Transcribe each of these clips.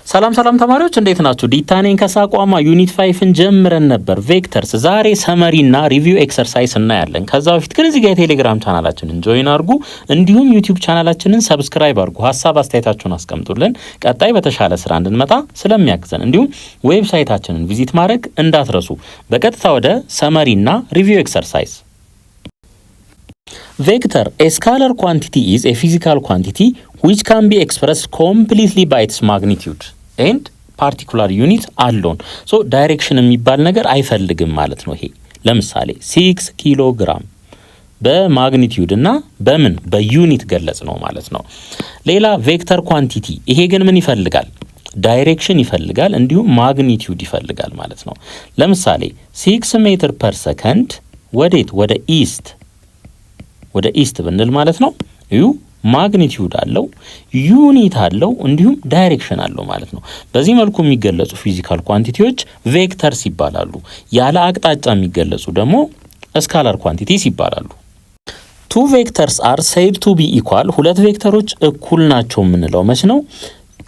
ሰላም ተማሪዎች እንዴት ናችሁ? ዲታኔን ከሳቋማ ዩኒት 5ን ጀምረን ነበር ቬክተርስ። ዛሬ ሰመሪና ሪቪው ኤክሰርሳይዝ እናያለን። ከዛ በፊት ግን እዚህ ጋር የቴሌግራም ቻናላችንን ጆይን አድርጉ፣ እንዲሁም ዩቲዩብ ቻናላችንን ሰብስክራይብ አድርጉ። ሀሳብ አስተያየታችሁን አስቀምጡልን፣ ቀጣይ በተሻለ ስራ እንድንመጣ ስለሚያግዘን። እንዲሁም ዌብሳይታችንን ቪዚት ማድረግ እንዳትረሱ። በቀጥታ ወደ ሰመሪና ሪቪው ኤክሰርሳይዝ። Vector, a scalar quantity is a physical quantity which can be expressed completely by its magnitude and particular unit alone. So direction የሚባል ነገር አይፈልግም ማለት ነው። ይሄ ለምሳሌ 6 ኪሎ ግራም በማግኒቲዩድ እና በምን በዩኒት ገለጽ ነው ማለት ነው። ሌላ ቬክተር ኳንቲቲ፣ ይሄ ግን ምን ይፈልጋል? ዳይሬክሽን ይፈልጋል፣ እንዲሁም ማግኒቲዩድ ይፈልጋል ማለት ነው። ለምሳሌ 6 ሜትር ፐር ሰከንድ ወዴት? ወደ ኢስት ብንል ማለት ነው ዩ ማግኒቲዩድ አለው፣ ዩኒት አለው፣ እንዲሁም ዳይሬክሽን አለው ማለት ነው። በዚህ መልኩ የሚገለጹ ፊዚካል ኳንቲቲዎች ቬክተርስ ይባላሉ። ያለ አቅጣጫ የሚገለጹ ደግሞ ስካላር ኳንቲቲስ ይባላሉ። ቱ ቬክተርስ አር ሴድ ቱ ቢ ኢኳል፣ ሁለት ቬክተሮች እኩል ናቸው የምንለው መች ነው?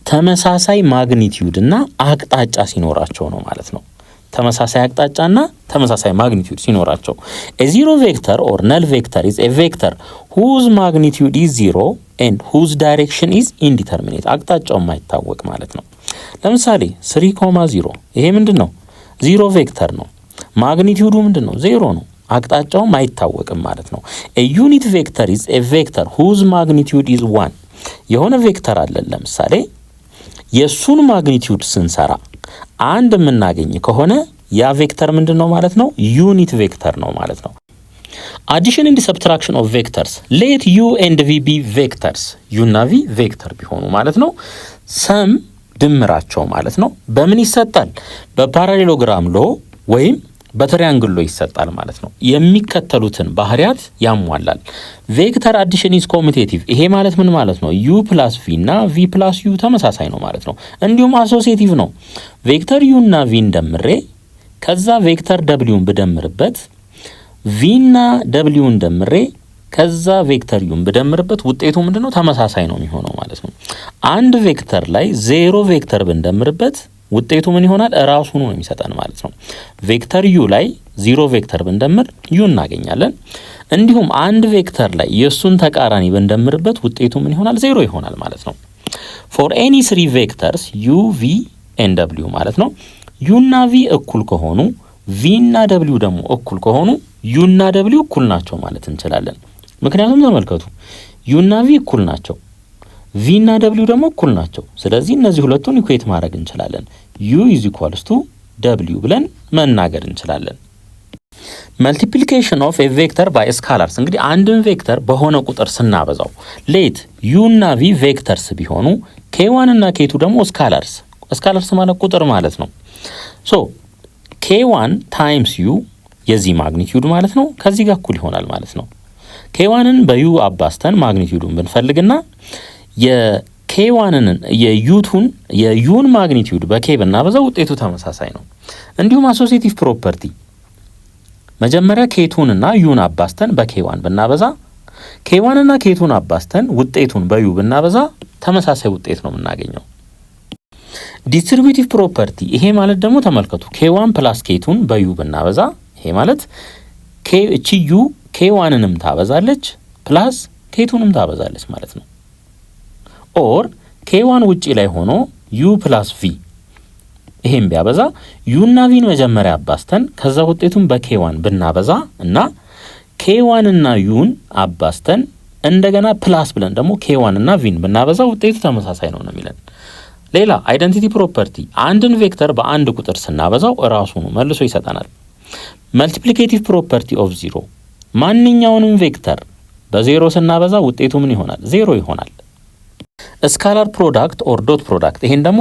ተመሳሳይ ማግኒቲዩድ እና አቅጣጫ ሲኖራቸው ነው ማለት ነው። ተመሳሳይ አቅጣጫና ተመሳሳይ ማግኒቲዩድ ሲኖራቸው። a zero vector or null vector is a vector whose magnitude is 0 and whose direction is indeterminate. አቅጣጫው የማይታወቅ ማለት ነው። ለምሳሌ 3,0 ይሄ ምንድነው? ዜሮ ቬክተር ነው። ማግኒቲዩዱ ምንድነው? 0 ነው። አቅጣጫውም አይታወቅም ማለት ነው። a unit vector is a vector whose magnitude is 1. የሆነ ቬክተር አለ ለምሳሌ የሱን ማግኒቲዩድ ስንሰራ አንድ የምናገኝ ከሆነ ያ ቬክተር ምንድነው ማለት ነው? ዩኒት ቬክተር ነው ማለት ነው። አዲሽን ኤንድ ሰብትራክሽን ኦፍ ቬክተርስ ሌት ዩ ኤንድ ቪ ቢ ቬክተርስ፣ ዩ እና ቪ ቬክተር ቢሆኑ ማለት ነው። ሰም ድምራቸው ማለት ነው በምን ይሰጣል? በፓራሌሎግራም ሎ ወይም በትሪያንግል ሎ ይሰጣል ማለት ነው። የሚከተሉትን ባህሪያት ያሟላል። ቬክተር አዲሽን ኢዝ ኮሙቴቲቭ፣ ይሄ ማለት ምን ማለት ነው? ዩ ፕላስ ቪ እና ቪ ፕላስ ዩ ተመሳሳይ ነው ማለት ነው። እንዲሁም አሶሲዬቲቭ ነው። ቬክተር ዩ እና ቪ እንደምሬ ከዛ ቬክተር ደብሊውን ብደምርበት ቪ እና ደብሊውን ደምሬ ከዛ ቬክተር ዩን ብደምርበት ውጤቱ ምንድነው? ተመሳሳይ ነው የሚሆነው ማለት ነው። አንድ ቬክተር ላይ 0 ቬክተር ብንደምርበት ውጤቱ ምን ይሆናል? ራሱ ነው የሚሰጠን ማለት ነው። ቬክተር ዩ ላይ 0 ቬክተር ብንደምር ዩ እናገኛለን። እንዲሁም አንድ ቬክተር ላይ የሱን ተቃራኒ ብንደምርበት ውጤቱ ምን ይሆናል? 0 ይሆናል ማለት ነው። ፎር ኤኒ 3 ቬክተርስ ዩ ቪ ኤንድ ደብሊው ማለት ነው ዩ እና ቪ እኩል ከሆኑ ቪ እና ደብሊው ደግሞ እኩል ከሆኑ ዩ እና ደብሊው እኩል ናቸው ማለት እንችላለን። ምክንያቱም ተመልከቱ ዩ እና ቪ እኩል ናቸው፣ ቪ እና ደብሊው ደግሞ እኩል ናቸው። ስለዚህ እነዚህ ሁለቱን ኢኩዌት ማድረግ እንችላለን። ዩ ኢዝ ኢኳልስ ቱ ደብሊው ብለን መናገር እንችላለን። መልቲፕሊኬሽን ኦፍ ኤ ቬክተር ባይ ስካላርስ፣ እንግዲህ አንድን ቬክተር በሆነ ቁጥር ስናበዛው ሌት ዩ እና ቪ ቬክተርስ ቢሆኑ ኬ1 እና ኬ2 ደግሞ ስካላርስ ማለት ቁጥር ማለት ነው። ሶ ኬ1 ታይምስ ዩ የዚህ ማግኒቲዩድ ማለት ነው ከዚህ ጋር እኩል ይሆናል ማለት ነው። ኬ1ን በዩ አባስተን ማግኒቲዩዱን ብንፈልግና የኬዋንን የዩን ማግኒቲዩድ በኬ ብናበዛው ውጤቱ ተመሳሳይ ነው። እንዲሁም አሶሲዬቲቭ ፕሮፐርቲ መጀመሪያ ኬቱን እና ዩን አባስተን በኬዋን ብናበዛ ኬዋን እና ኬቱን አባስተን ውጤቱን በዩ ብናበዛ ተመሳሳይ ውጤት ነው የምናገኘው። ዲስትሪቢዩቲቭ ፕሮፐርቲ ይሄ ማለት ደግሞ ተመልከቱ ኬዋን ፕላስ ኬቱን በዩ ብናበዛ ይሄ ማለት እቺ ዩ ኬዋንንም ታበዛለች ፕላስ ኬቱንም ታበዛለች ማለት ነው። ኦር ኬዋን ውጪ ላይ ሆኖ ዩ ፕላስ ቪ ይሄን ቢያበዛ ዩ እና ቪን መጀመሪያ አባስተን ከዛ ውጤቱን በኬዋን ብናበዛ እና ኬዋን እና ዩን አባስተን እንደገና ፕላስ ብለን ደግሞ ኬዋን እና ቪን ብናበዛ ውጤቱ ተመሳሳይ ነው የሚለን። ሌላ አይደንቲቲ ፕሮፐርቲ አንድን ቬክተር በአንድ ቁጥር ስናበዛው ራሱ ነው መልሶ ይሰጠናል። መልቲፕሊኬቲቭ ፕሮፐርቲ ኦፍ 0 ማንኛውንም ቬክተር በ0 ስናበዛ ውጤቱ ምን ይሆናል? 0 ይሆናል። ስካላር ፕሮዳክት ኦር ዶት ፕሮዳክት ይሄን ደግሞ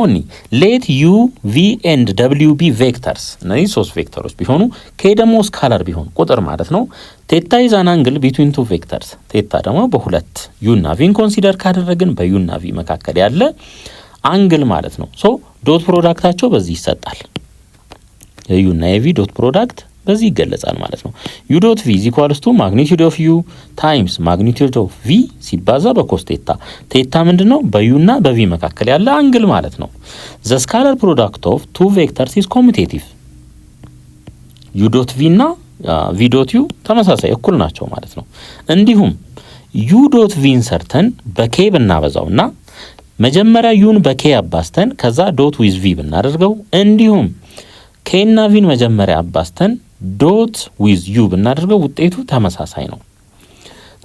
ሌት ዩ ቪ ኤንድ ደብሊው ቢ ቬክተርስ እነዚህ 3 ቬክተሮች ቢሆኑ ኬ ደግሞ ስካላር ቢሆን ቁጥር ማለት ነው። ቴታ ኢዝ አን አንግል ቢትዊን 2 ቬክተርስ ቴታ ደግሞ በሁለት ዩ እና ቪን ኮንሲደር ካደረግን በዩ እና ቪ መካከል ያለ አንግል ማለት ነው። ሶ ዶት ፕሮዳክታቸው በዚህ ይሰጣል። የዩ እና የቪ ዶት ፕሮዳክት በዚህ ይገለጻል ማለት ነው። u ዶት v = ማግኒቲዩድ ኦፍ u ታይምስ ማግኒቲዩድ ኦፍ v ሲባዛ በኮስ ቴታ። ቴታ ምንድነው? በu እና በv መካከል ያለ አንግል ማለት ነው። the scalar product of two vectors is commutative u ዶት v እና v ዶት u ተመሳሳይ እኩል ናቸው ማለት ነው። እንዲሁም u ዶት v ሰርተን በk ብናበዛውና መጀመሪያ ዩን በk አባስተን ከዛ ዶት ዊዝ v ብናደርገው እንዲሁም k እና v መጀመሪያ አባስተን ዶት ዊዝ u ብናደርገው ውጤቱ ተመሳሳይ ነው።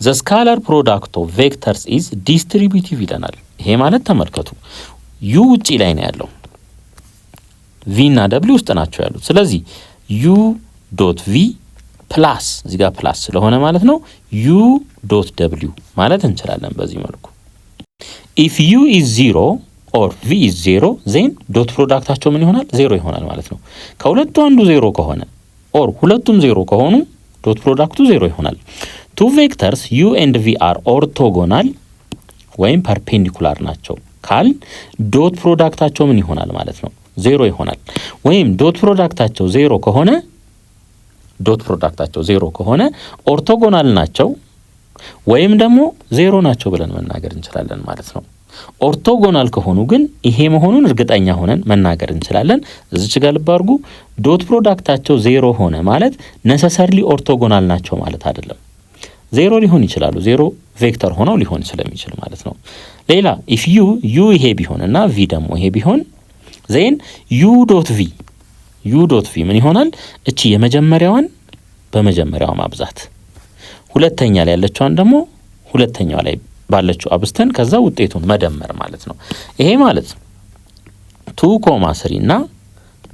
the scalar product of vectors is distributive ይለናል። ይሄ ማለት ተመልከቱ u ውጪ ላይ ነው ያለው v እና w ውስጥ ናቸው ያሉት። ስለዚህ u ዶት v ፕላስ እዚህ ጋር ፕላስ ስለሆነ ማለት ነው u ዶት w ማለት እንችላለን በዚህ መልኩ። if u is 0 or v is 0 then ዶት ፕሮዳክታቸው ምን ይሆናል? 0 ይሆናል ማለት ነው። ከሁለቱ አንዱ 0 ከሆነ or ሁለቱም 0 ከሆኑ ዶት ፕሮዳክቱ 0 ይሆናል። two vectors u and v are orthogonal ወይም perpendicular ናቸው ካል ዶት ፕሮዳክታቸው ምን ይሆናል ማለት ነው? 0 ይሆናል። ወይም ዶት ፕሮዳክታቸው 0 ከሆነ ኦርቶጎናል ናቸው ወይም ደግሞ 0 ናቸው ብለን መናገር እንችላለን ማለት ነው። ኦርቶጎናል ከሆኑ ግን ይሄ መሆኑን እርግጠኛ ሆነን መናገር እንችላለን። እዚች ጋር ልብ አድርጉ። ዶት ፕሮዳክታቸው 0 ሆነ ማለት ነሰሰርሊ ኦርቶጎናል ናቸው ማለት አይደለም። 0 ሊሆን ይችላሉ፣ 0 ቬክተር ሆነው ሊሆን ስለሚችል ማለት ነው። ሌላ if u ይሄ ቢሆንና v ደግሞ ይሄ ቢሆን then u ዶት v ምን ይሆናል? እቺ የመጀመሪያዋን በመጀመሪያዋ ማብዛት ሁለተኛ ላይ ያለችዋን ደግሞ ሁለተኛዋ ላይ ባለችው አብስተን ከዛ ውጤቱን መደመር ማለት ነው። ይሄ ማለት 2.3 እና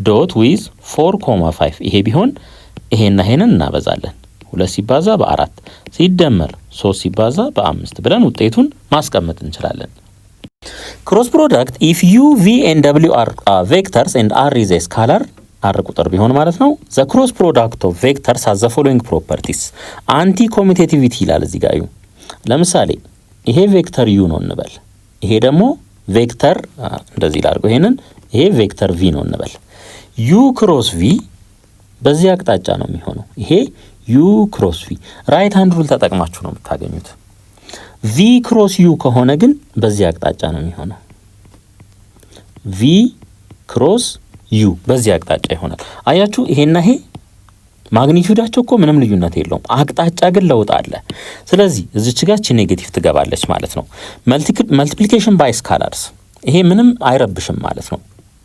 ዶት ዊዝ 4.5 ይሄ ቢሆን ይሄና ይሄንን እናበዛለን 2 ሲባዛ በ4 ሲደመር 3 ሲባዛ በ5 ብለን ውጤቱን ማስቀመጥ እንችላለን። ክሮስ ፕሮዳክት if u v and w are vectors and r is a scalar r ቁጥር ቢሆን ማለት ነው the cross product of vectors has the following properties anti commutativity ይላል እዚህ ጋር ለምሳሌ ይሄ ቬክተር u ነው እንበል፣ ይሄ ደግሞ ቬክተር እንደዚህ ላድርገው፣ ይሄ ቬክተር v ነው እንበል። u ክሮስ v በዚህ አቅጣጫ ነው የሚሆነው። ይሄ u ክሮስ v ራይት ሃንድ ሩል ተጠቅማችሁ ነው የምታገኙት። v ክሮስ u ከሆነ ግን በዚህ አቅጣጫ ነው የሚሆነው። v ክሮስ u በዚህ አቅጣጫ ይሆናል። አያችሁ ይሄና ይሄ ማግኒቲዩዳቸው እኮ ምንም ልዩነት የለውም፣ አቅጣጫ ግን ለውጥ አለ። ስለዚህ እዚች ጋር ኔጌቲቭ ትገባለች ማለት ነው። መልቲፕሊኬሽን ባይ ስካላርስ ይሄ ምንም አይረብሽም ማለት ነው።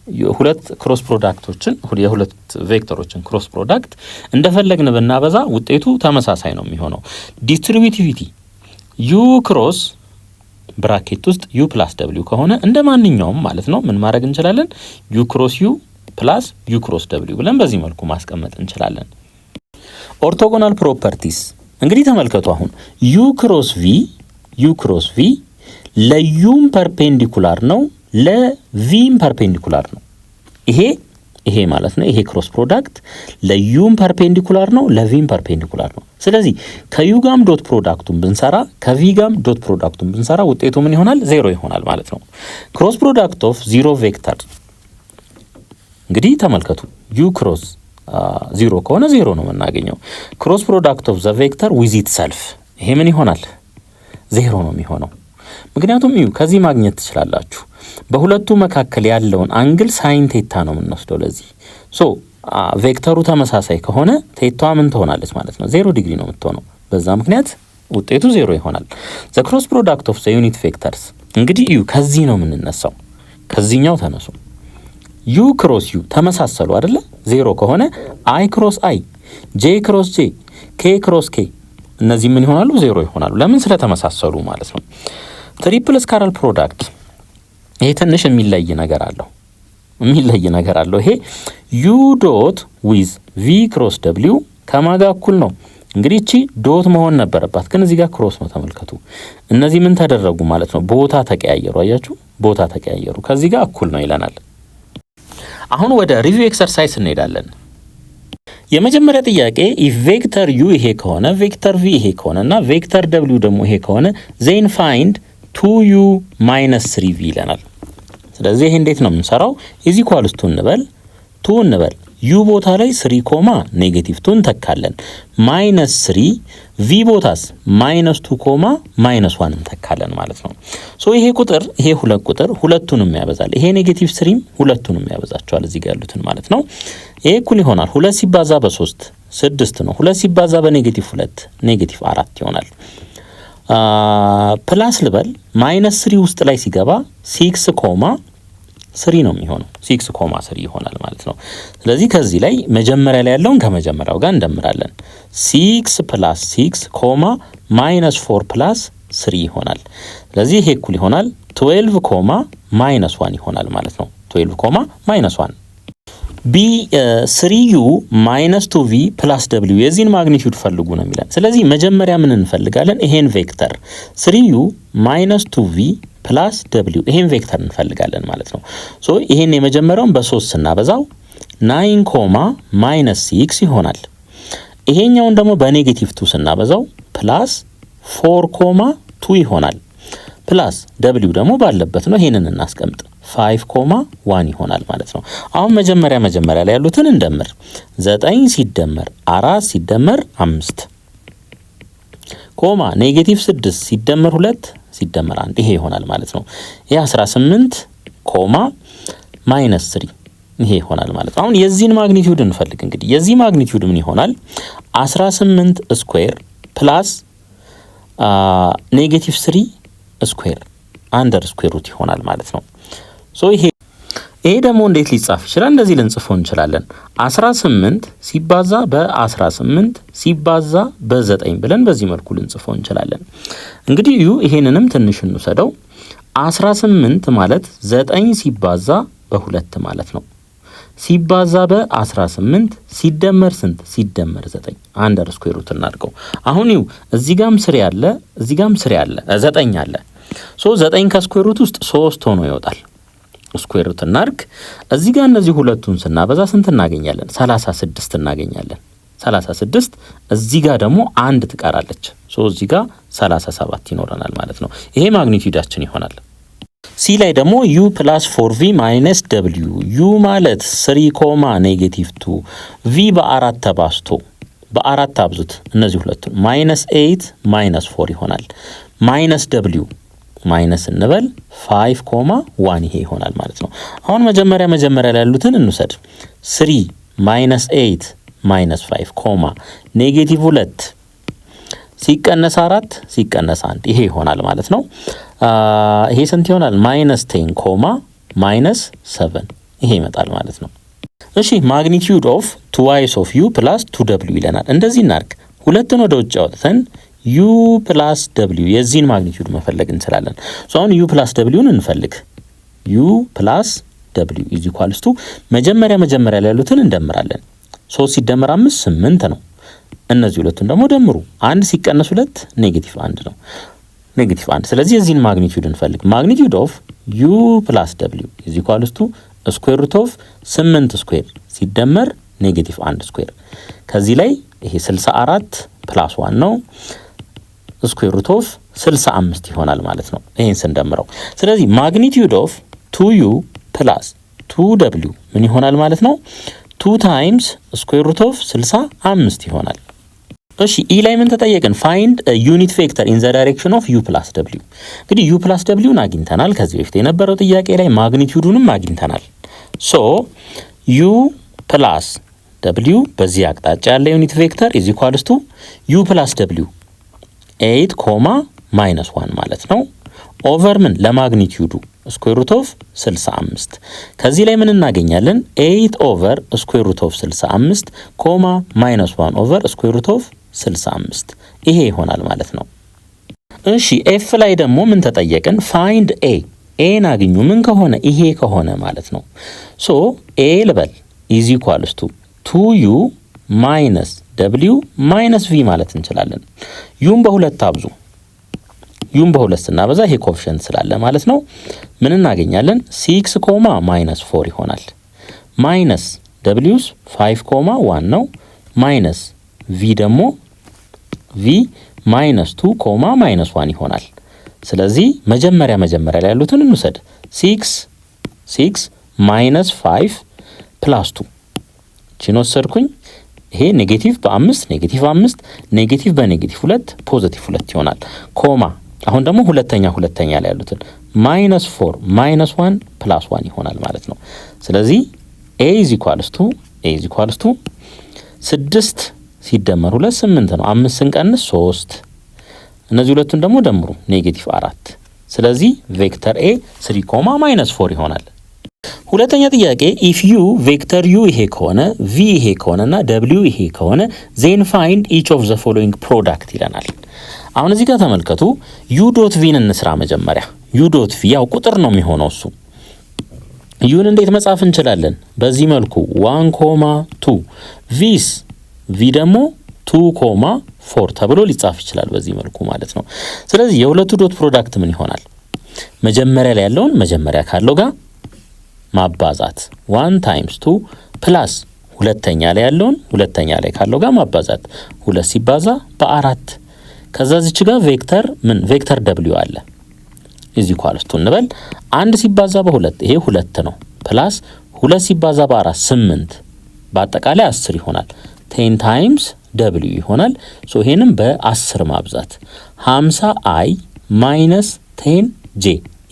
የሁለት ክሮስ ፕሮዳክቶችን የሁለት ቬክተሮችን ክሮስ ፕሮዳክት እንደፈለግን ብናበዛ ውጤቱ ተመሳሳይ ነው የሚሆነው። ዲስትሪቢዩቲቪቲ u ክሮስ ብራኬት ውስጥ u ፕላስ w ከሆነ እንደ ማንኛውም ማለት ነው ምን ማድረግ እንችላለን? u ክሮስ u ፕላስ u ክሮስ w ብለን በዚህ መልኩ ማስቀመጥ እንችላለን። ኦርቶጎናል ፕሮፐርቲስ እንግዲህ ተመልከቱ። አሁን u ክሮስ v ለዩም ፐርፔንዲኩላር ነው ለቪም ፐርፔንዲኩላር ነው። ይሄ ማለት ነው ይሄ ክሮስ ፕሮዳክት ለዩም ፐርፔንዲኩላር ነው ለቪም ፐርፔንዲኩላር ነው። ስለዚህ ከዩ ጋም ዶት ፕሮዳክቱን ብንሰራ ከቪ ጋም ዶት ፕሮዳክቱን ብንሰራ ውጤቱ ምን ይሆናል? 0 ይሆናል ማለት ነው። ክሮስ ፕሮዳክት ኦፍ 0 ቬክተር እንግዲህ ተመልከቱ ዩ ክሮስ 0 ከሆነ 0 ነው የምናገኘው። ክሮስ ፕሮዳክት ኦፍ ዘ ቬክተር ዊዝ ኢትሰልፍ ይሄ ምን ይሆናል? 0 ነው የሚሆነው። ምክንያቱም እዩ ከዚህ ማግኘት ትችላላችሁ። በሁለቱ መካከል ያለውን አንግል ሳይን ቴታ ነው የምንወስደው ለዚህ። ቬክተሩ ተመሳሳይ ከሆነ ቴታዋ ምን ትሆናለች ማለት ነው? 0 ዲግሪ ነው የምትሆነው። በዛ ምክንያት ውጤቱ 0 ይሆናል። ዘ ክሮስ ፕሮዳክት ኦፍ ዘ ዩኒት ቬክተርስ እንግዲህ እዩ ከዚህ ነው የምንነሳው። ከዚህኛው ተነሱ። ዩ ክሮስ ዩ ተመሳሰሉ አይደለ? 0 ከሆነ አይ ክሮስ አይ፣ ጄ ክሮስ ጄ፣ ኬ ክሮስ ኬ እነዚህ ምን ይሆናሉ? 0 ይሆናሉ። ለምን? ስለተመሳሰሉ ማለት ነው። ትሪፕል ስካላር ፕሮዳክት ይሄ ትንሽ የሚለይ ነገር አለው። ይሄ ዩ ዶት ዊዝ ቪ ክሮስ ደብሊው ከማጋ እኩል ነው። እንግዲህ እቺ ዶት መሆን ነበረባት ግን እዚህ ጋር ክሮስ ነው። ተመልከቱ እነዚህ ምን ተደረጉ ማለት ነው? ቦታ ተቀያየሩ። አያችሁ ቦታ ተቀያየሩ። ከዚህ ጋር እኩል ነው ይለናል። አሁን ወደ ሪቪው ኤክሰርሳይዝ እንሄዳለን። የመጀመሪያ ጥያቄ ኢፍ ቬክተር ዩ ይሄ ከሆነ ቬክተር ቪ ይሄ ከሆነና ቬክተር ደብሊው ደግሞ ይሄ ከሆነ ዜን ፋይንድ 2u - 3v ይለናል። ስለዚህ ይሄ እንዴት ነው የምንሰራው? ኢዝ ኢኳልስ ቱ እንበል 2 እንበል ዩ ቦታ ላይ 3 ኮማ ኔጌቲቭ 2 እንተካለን። -3 ቪ ቦታስ -2 ኮማ -1 እንተካለን ማለት ነው። ሶ ይሄ ቁጥር ይሄ ሁለት ቁጥር ሁለቱንም ያበዛል። ይሄ ኔጌቲቭ 3 ሁለቱንም ያበዛቸዋል እዚህ ጋር ያሉትን ማለት ነው። ይሄ እኩል ይሆናል 2 ሲባዛ በ3 6 ነው። 2 ሲባዛ በኔጌቲቭ 2 ኔጌቲቭ 4 ይሆናል። ፕላስ ልበል -3 ውስጥ ላይ ሲገባ 6 ኮማ 3 ነው የሚሆነው 6 ኮማ 3 ይሆናል ማለት ነው። ስለዚህ ከዚህ ላይ መጀመሪያ ላይ ያለውን ከመጀመሪያው ጋር እንደምራለን። 6 + 6 ኮማ -4 + 3 ይሆናል። ስለዚህ ይሄ እኩል ይሆናል 12 ኮማ -1 ይሆናል ማለት ነው። 12 ኮማ -1 ቢ 3u - 2v + w የዚህን ማግኒቲዩድ ፈልጉ ነው የሚለን። ስለዚህ መጀመሪያ ምን እንፈልጋለን? ይሄን ቬክተር 3u - 2v + w ይሄን ቬክተር እንፈልጋለን ማለት ነው። ሶ ይሄን የመጀመሪያውን በ3 ስናበዛው 9 ኮማ -6 ይሆናል። ይሄኛውን ደግሞ በኔጌቲቭ 2 ስናበዛው +4 ኮማ 2 ይሆናል። ፕላስ w ደግሞ ባለበት ነው። ይሄንን እናስቀምጥ 5 ኮማ 1 ይሆናል ማለት ነው። አሁን መጀመሪያ ላይ ያሉትን እንደምር 9 ሲደመር 4 ሲደመር 5 ኮማ -6 ሲደመር 2 ሲደመር 1 ይሄ ይሆናል ማለት ነው። ይሄ 18 ኮማ -3 ይሄ ይሆናል ማለት ነው። አሁን የዚህን ማግኒቲዩድ እንፈልግ። እንግዲህ የዚህ ማግኒቲዩድ ምን ይሆናል? 18 ስኩዌር ፕላስ -3 ስኩዌር አንደር ስኩዌር ሩት ይሆናል ማለት ነው። ሶ ይሄ ደግሞ እንዴት ሊጻፍ ይችላል? እንደዚህ ልንጽፈው እንችላለን። 18 ሲባዛ በ18 ሲባዛ በ9 ብለን በዚህ መልኩ ልንጽፈው እንችላለን። እንግዲህ ይሄንንም ትንሽ እንውሰደው። 18 ማለት 9 ሲባዛ በ2 ማለት ነው። ሲባዛ በ18 ሲደመር ስንት? ሲደመር 9 አንደር ስኩዌር ሩት እናድርገው። አሁን እዚህ ጋም 3 አለ፣ እዚህ ጋም 3 አለ፣ 9 አለ። ሶ 9 ከስኩዌር ሩት ውስጥ 3 ሆኖ ይወጣል። ስኩዌር ሩት እናድርግ። እዚህ ጋር እነዚህ ሁለቱን ስናበዛ ስንት እናገኛለን? 36 እናገኛለን። 36 እዚህ ጋር ደግሞ 1 ትቀራለች። ሶ እዚህ ጋር 37 ይኖረናል ማለት ነው። ይሄ ማግኒቲዩዳችን ይሆናል። ሲ ላይ ደግሞ u + 4v - w u ማለት 3 ኮማ -2 v በ4 ተባዝቶ በ4 አብዙት እነዚህ ሁለቱን -8 -4 ይሆናል። -w ማይነስ እንበል 5 ኮማ 1 ይሄ ይሆናል ማለት ነው። አሁን መጀመሪያ ላይ ያሉትን እንውሰድ። 3 -8 -5 ኮማ -2 ሲቀነስ 4 ሲቀነስ 1 ይሄ ይሆናል ማለት ነው። ይሄ ስንት ይሆናል? -10 ኮማ -7 ይሄ ይመጣል ማለት ነው። እሺ ማግኒቲዩድ ኦፍ ትዋይስ ኦፍ u + 2w ይለናል። እንደዚህ እናድርግ። ሁለቱን ወደ ውጭ አውጥተን u + w የዚህን ማግኒቲዩድ መፈለግ እንችላለን። ሶ አሁን u + w እንፈልግ። u + w = መጀመሪያ ላይ ያሉትን እንደምራለን። 3 ሲደመር 5 8 ነው። እነዚህ ሁለቱን ደግሞ ደምሩ። 1 ሲቀነስ 2 -1 ነው። -1 ስለዚህ የዚህን ማግኒቲዩድ እንፈልግ። ማግኒቲዩድ ኦፍ u + w = ስኩዌር ሩት ኦፍ 8 ስኩዌር ሲደመር -1 ስኩዌር። ከዚህ ላይ ይሄ 64 + 1 ነው። ስኩዌር ሩት ኦፍ 65 ይሆናል ማለት ነው ይሄን ስንደምረው። ስለዚህ ማግኒቲዩድ ኦፍ 2u + 2w ምን ይሆናል ማለት ነው? 2 ታይምስ ስኩዌር ሩት ኦፍ 65 ይሆናል። እሺ ኢ ላይ ምን ተጠየቅን? ፋይንድ ዩኒት ቬክተር ኢን ዘ ዳይሬክሽን ኦፍ u + w። እንግዲህ u + w አግኝተናል። ከዚህ በፊት የነበረው ጥያቄ ላይ ማግኒቲዩዱንም አግኝተናል። ሶ u + w በዚህ አቅጣጫ ያለ ዩኒት ቬክተር = u + w 8 ኮማ -1 ማለት ነው። ኦቨር ምን ለማግኒቲዩዱ ስኩዌር ሩት ኦፍ 65። ከዚህ ላይ ምን እናገኛለን? 8 ኦቨር ስኩዌር ሩት ኦፍ 65 ኮማ -1 ኦቨር ስኩዌር ሩት ኦፍ 65 ይሄ ይሆናል ማለት ነው። እሺ ኤፍ ላይ ደግሞ ምን ተጠየቅን? ፋይንድ ኤን አግኙ። ምን ከሆነ? ይሄ ከሆነ ማለት ነው። ሶ ኤ ልበል = 2u - w - v ማለት እንችላለን። ዩም በሁለት አብዙ። ዩም በሁለት ስናበዛ ይሄ ኮኤፊሽንት ስላለ ማለት ነው ምን እናገኛለን? 6 ኮማ -4 ይሆናል። ማይነስ w's 5 ኮማ 1 ነው። ማይነስ v ደግሞ v -2 ኮማ -1 ይሆናል። ስለዚህ መጀመሪያ ላይ ያሉትን እንውሰድ። 6 -5 + 2 እቺን ወሰድኩኝ። ይሄ ኔጌቲቭ በ5 ኔጌቲቭ 5 ኔጌቲቭ በኔጌቲቭ 2 ፖዚቲቭ 2 ይሆናል። ኮማ አሁን ደግሞ ሁለተኛ ላይ ያሉትን -4 -1 +1 ይሆናል ማለት ነው። ስለዚህ a = 6 ሲደመር 2 8 ነው። 5 ስንቀንስ 3 እነዚህ ሁለቱን ደግሞ ደምሩ -4። ስለዚህ ቬክተር a 3 -4 ይሆናል። ሁለተኛ ጥያቄ if u ቬክተር u ይሄ ከሆነ v ይሄ ከሆነና w ይሄ ከሆነ then find each of the following product ይለናል። አሁን እዚህ ጋር ተመልከቱ u ዶት v እንስራ መጀመሪያ u ዶት v ያው ቁጥር ነው የሚሆነው እሱ ዩን እንዴት መጻፍ እንችላለን? በዚህ መልኩ 1, 2 ቪስ ቪ ደግሞ 2, 4 ተብሎ ሊጻፍ ይችላል በዚህ መልኩ ማለት ነው። ስለዚህ የሁለቱ ዶት ፕሮዳክት ምን ይሆናል? መጀመሪያ ላይ ያለውን መጀመሪያ ካለው ጋር ማባዛት 1 × 2 ፕላስ ሁለተኛ ላይ ያለውን ሁለተኛ ላይ ካለው ጋር ማባዛት 2 ሲባዛ በ4 ከዛ እዚች ጋር ቬክተር w አለ እዚህ ኳልስቱ እንበል 1 ሲባዛ በ2 ይሄ 2 ነው ፕላስ 2 ሲባዛ በ4 8 በአጠቃላይ 10 ይሆናል 10 ታይምስ w ይሆናል። ሶ ይሄንም በ10 ማብዛት 50i ማይነስ 10j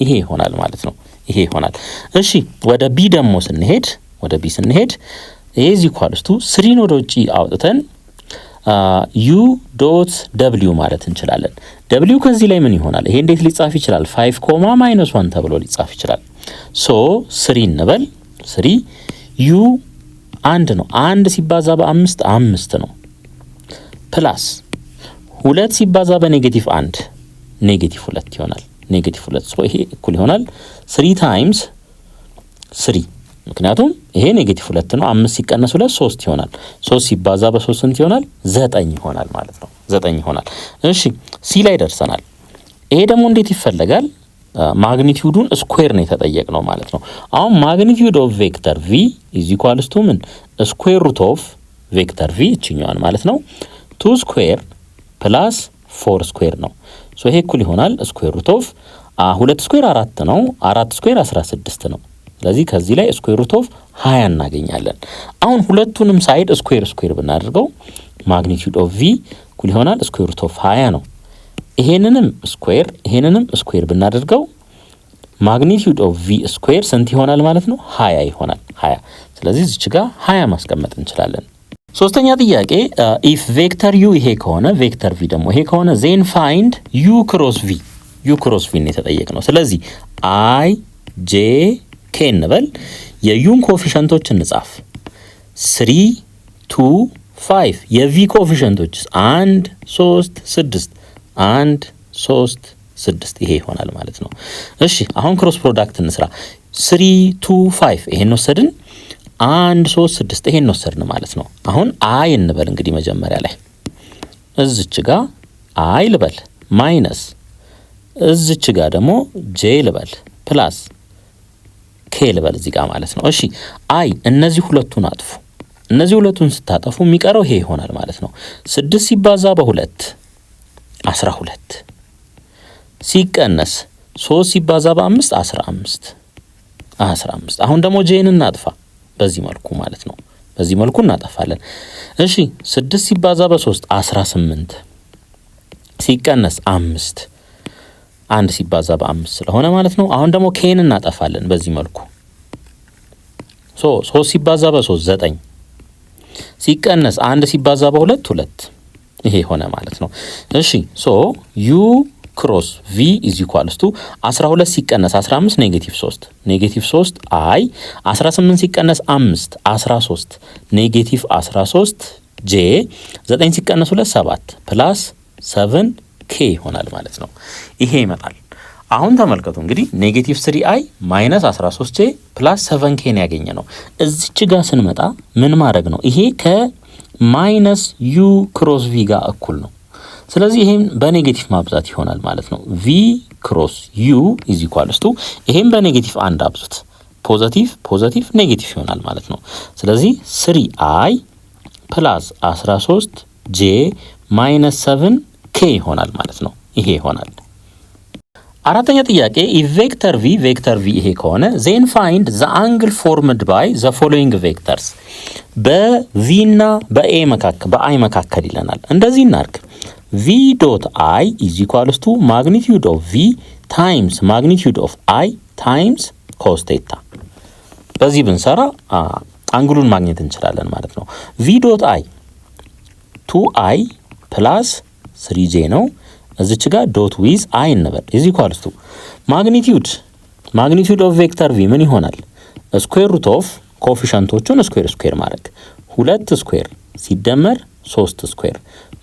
ይሄ ይሆናል ማለት ነው። ይሄ ይሆናል። እሺ ወደ ቢ ደግሞ ስንሄድ ይሄ እዚህ ኳልስቱ 3 ወደ ውጪ አውጥተን u ዶት w ማለት እንችላለን። w ከዚህ ላይ ምን ይሆናል? ይሄ እንዴት ሊጻፍ ይችላል? 5, -1 ተብሎ ሊጻፍ ይችላል። ሶ 3 እንበል 3 u 1 ነው 1 ሲባዛ በ5 5 ነው ፕላስ 2 ሲባዛ በኔጌቲቭ 1 ኔጌቲቭ 2 ይሆናል ኔጌቲቭ 2 ሶ ይሄ እኩል ይሆናል 3 ታይምስ 3 ምክንያቱም ይሄ ኔጌቲቭ 2 ነው 5 ሲቀነስ 2 3 ይሆናል 3 ሲባዛ በ3 ስንት ይሆናል 9 ይሆናል ማለት ነው 9 ይሆናል። እሺ ሲ ላይ ደርሰናል። ይሄ ደግሞ እንዴት ይፈለጋል? ማግኒቲዩዱን ስኩዌር ነው የተጠየቅነው ማለት ነው። አሁን ማግኒቲዩድ ኦፍ ቬክተር v = ምን ስኩዌር ሩት ኦፍ ቬክተር v እቺኛዋን ማለት ነው 2 ስኩዌር ፕላስ 4 ስኩዌር ነው። ሶ ይሄ እኩል ይሆናል ስኩዌር ሩት ኦፍ 2 ስኩዌር 4 ነው 4 ስኩዌር 16 ነው። ስለዚህ ከዚህ ላይ ስኩዌር ሩት ኦፍ 20 እናገኛለን። አሁን ሁለቱንም ሳይድ ስኩዌር ብናደርገው ማግኒቲዩድ ኦፍ v እኩል ይሆናል ስኩዌር ሩት ኦፍ 20 ነው። ይሄንንም ስኩዌር ብናደርገው ማግኒቲዩድ ኦፍ v ስኩዌር ስንት ይሆናል ማለት ነው 20 ይሆናል 20። ስለዚህ እዚህ ጋር 20 ማስቀመጥ እንችላለን። ሶስተኛ ጥያቄ if ቬክተር u ይሄ ከሆነ ቬክተር v ደግሞ ይሄ ከሆነ then find u cross v ነው የተጠየቅነው። ስለዚህ i j k እንበል የዩን ኮኤፊሺየንቶች እንጻፍ 3 2 5 የv ኮኤፊሺየንቶች 1 3 6 1 3 6 ይሄ ይሆናል ማለት ነው። እሺ አሁን ክሮስ ፕሮዳክት እንስራ 3 2 5 ይሄን ወሰድን 1 3 6 ይሄን ወሰድን ማለት ነው። አሁን አይ እንበል እንግዲህ መጀመሪያ ላይ እዚች ጋር አይ ልበል ማይነስ እዚች ጋር ደግሞ ጄ ልበል ፕላስ ኬ ልበል እዚህ ጋር ማለት ነው። እሺ አይ እነዚህ ሁለቱን አጥፉ። እነዚህ ሁለቱን ስታጠፉ የሚቀረው ይሄ ይሆናል ማለት ነው። 6 ሲባዛ በ2 12 ሲቀነስ 3 ሲባዛ በ5 15 አሁን ደግሞ ጄን እናጥፋ በዚህ መልኩ ማለት ነው። በዚህ መልኩ እናጠፋለን። እሺ 6 ሲባዛ በ3 18 ሲቀነስ 5 1 ሲባዛ በ5 ስለሆነ ማለት ነው። አሁን ደግሞ ኬን እናጠፋለን በዚህ መልኩ 3 ሲባዛ በ3 9 ሲቀነስ 1 ሲባዛ በ2 2 ይሄ ሆነ ማለት ነው። እሺ ዩ ክሮስ v = 12 ሲቀነስ 15 -3 አይ 18 ሲቀነስ 5 13 -13 j 9 ሲቀነስ 2 7 ፕላስ 7 k ይሆናል ማለት ነው። ይሄ ይመጣል። አሁን ተመልከቱ እንግዲህ -3i -13j ፕላስ 7k ነው ያገኘ ነው። እዚች ጋር ስንመጣ ምን ማድረግ ነው? ይሄ ከማይነስ u ክሮስ v ጋር እኩል ነው። ስለዚህ ይሄን በኔጌቲቭ ማብዛት ይሆናል ማለት ነው። v ክሮስ u = ይሄን በኔጌቲቭ 1 አብዙት ፖዚቲቭ ኔጌቲቭ ይሆናል ማለት ነው። ስለዚህ 3i ፕላስ 13j ማይነስ 7k ይሆናል ማለት ነው። ይሄ ይሆናል። አራተኛ ጥያቄ if ቬክተር v ይሄ ከሆነ then find the angle formed by the following vectors በቪ እና በአይ መካከል ይለናል። እንደዚህ እናርግ። ቪ ዶት አይ ኢዝ ኢኳልስ ቱ ማግኒቲዩድ ኦፍ ቪ ታይምስ ማግኒቲዩድ ኦፍ አይ ታይምስ ኮስ ቴታ። በዚህ ብንሰራ አንግሉን ማግኘት እንችላለን ማለት ነው። ቪ ዶት አይ 2i ፕላስ 3j ነው። እዚች ጋር ዶት ዊዝ አይ እንበል ኢዝ ኢኳልስ ቱ ማግኒቲዩድ ኦፍ ቬክተር ቪ ምን ይሆናል? ስኩዌር ሩት ኦፍ ኮፊሸንቶቹን ስኩዌር ማድረግ 2 ስኩዌር ሲደመር 3 ስኩዌር